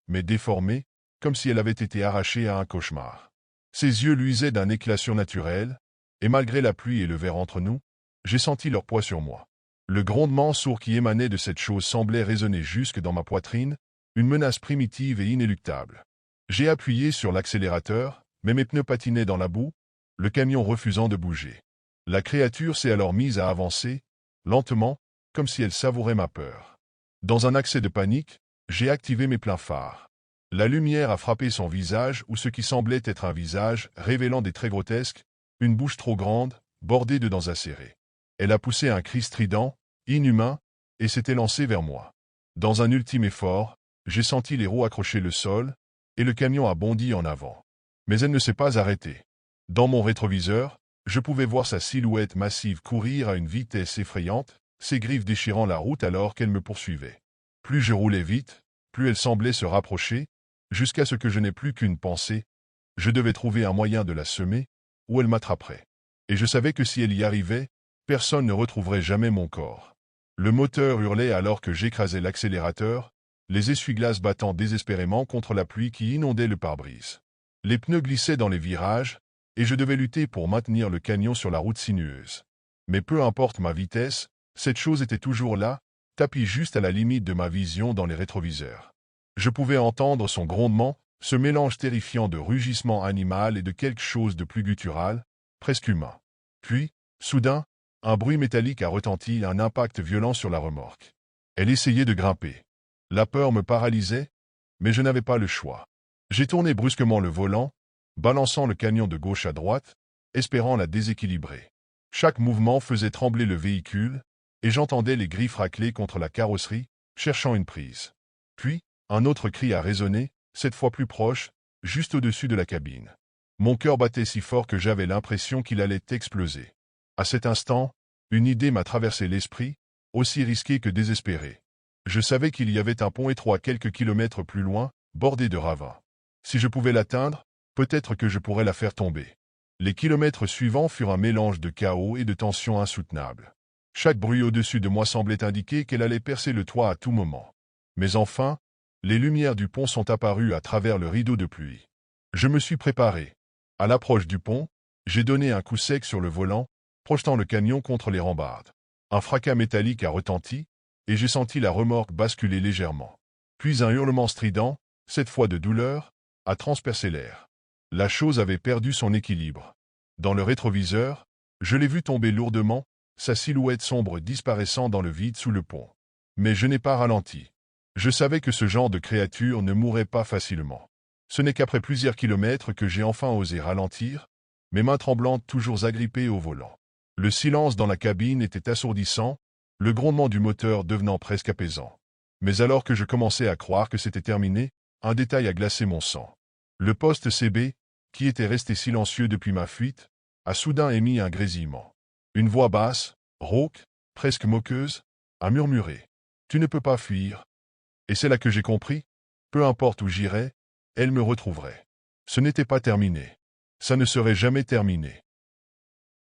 Speaker 1: mais déformée, comme si elle avait été arrachée à un cauchemar. Ses yeux luisaient d'un éclat surnaturel, et malgré la pluie et le verre entre nous, j'ai senti leur poids sur moi. Le grondement sourd qui émanait de cette chose semblait résonner jusque dans ma poitrine, une menace primitive et inéluctable. J'ai appuyé sur l'accélérateur, mais mes pneus patinaient dans la boue, le camion refusant de bouger. La créature s'est alors mise à avancer, lentement, comme si elle savourait ma peur. Dans un accès de panique, j'ai activé mes pleins phares. La lumière a frappé son visage ou ce qui semblait être un visage, révélant des traits grotesques, une bouche trop grande, bordée de dents acérées. Elle a poussé un cri strident, inhumain, et s'était lancée vers moi. Dans un ultime effort, j'ai senti les roues accrocher le sol, et le camion a bondi en avant. Mais elle ne s'est pas arrêtée. Dans mon rétroviseur, je pouvais voir sa silhouette massive courir à une vitesse effrayante, ses griffes déchirant la route alors qu'elle me poursuivait. Plus je roulais vite, plus elle semblait se rapprocher, jusqu'à ce que je n'ai plus qu'une pensée. Je devais trouver un moyen de la semer, ou elle m'attraperait. Et je savais que si elle y arrivait, personne ne retrouverait jamais mon corps. Le moteur hurlait alors que j'écrasais l'accélérateur, les essuie-glaces battant désespérément contre la pluie qui inondait le pare-brise. Les pneus glissaient dans les virages, et je devais lutter pour maintenir le camion sur la route sinueuse. Mais peu importe ma vitesse, cette chose était toujours là, tapie juste à la limite de ma vision dans les rétroviseurs. Je pouvais entendre son grondement, ce mélange terrifiant de rugissement animal et de quelque chose de plus guttural, presque humain. Puis, soudain, un bruit métallique a retenti, un impact violent sur la remorque. Elle essayait de grimper. La peur me paralysait, mais je n'avais pas le choix. J'ai tourné brusquement le volant, balançant le camion de gauche à droite, espérant la déséquilibrer. Chaque mouvement faisait trembler le véhicule, et j'entendais les griffes racler contre la carrosserie, cherchant une prise. Puis, un autre cri a résonné, cette fois plus proche, juste au-dessus de la cabine. Mon cœur battait si fort que j'avais l'impression qu'il allait exploser. À cet instant, une idée m'a traversé l'esprit, aussi risquée que désespérée. Je savais qu'il y avait un pont étroit quelques kilomètres plus loin, bordé de ravins. Si je pouvais l'atteindre, peut-être que je pourrais la faire tomber. Les kilomètres suivants furent un mélange de chaos et de tension insoutenable. Chaque bruit au-dessus de moi semblait indiquer qu'elle allait percer le toit à tout moment. Mais enfin, les lumières du pont sont apparues à travers le rideau de pluie. Je me suis préparé. À l'approche du pont, j'ai donné un coup sec sur le volant, projetant le camion contre les rambardes. Un fracas métallique a retenti, et j'ai senti la remorque basculer légèrement. Puis un hurlement strident, cette fois de douleur, a transpercé l'air. La chose avait perdu son équilibre. Dans le rétroviseur, je l'ai vu tomber lourdement, sa silhouette sombre disparaissant dans le vide sous le pont. Mais je n'ai pas ralenti. Je savais que ce genre de créature ne mourrait pas facilement. Ce n'est qu'après plusieurs kilomètres que j'ai enfin osé ralentir, mes mains tremblantes toujours agrippées au volant. Le silence dans la cabine était assourdissant, le grondement du moteur devenant presque apaisant. Mais alors que je commençais à croire que c'était terminé, un détail a glacé mon sang. Le poste CB, qui était resté silencieux depuis ma fuite, a soudain émis un grésillement. Une voix basse, rauque, presque moqueuse, a murmuré. « Tu ne peux pas fuir. » Et c'est là que j'ai compris. Peu importe où j'irais, elle me retrouverait. Ce n'était pas terminé. Ça ne serait jamais terminé.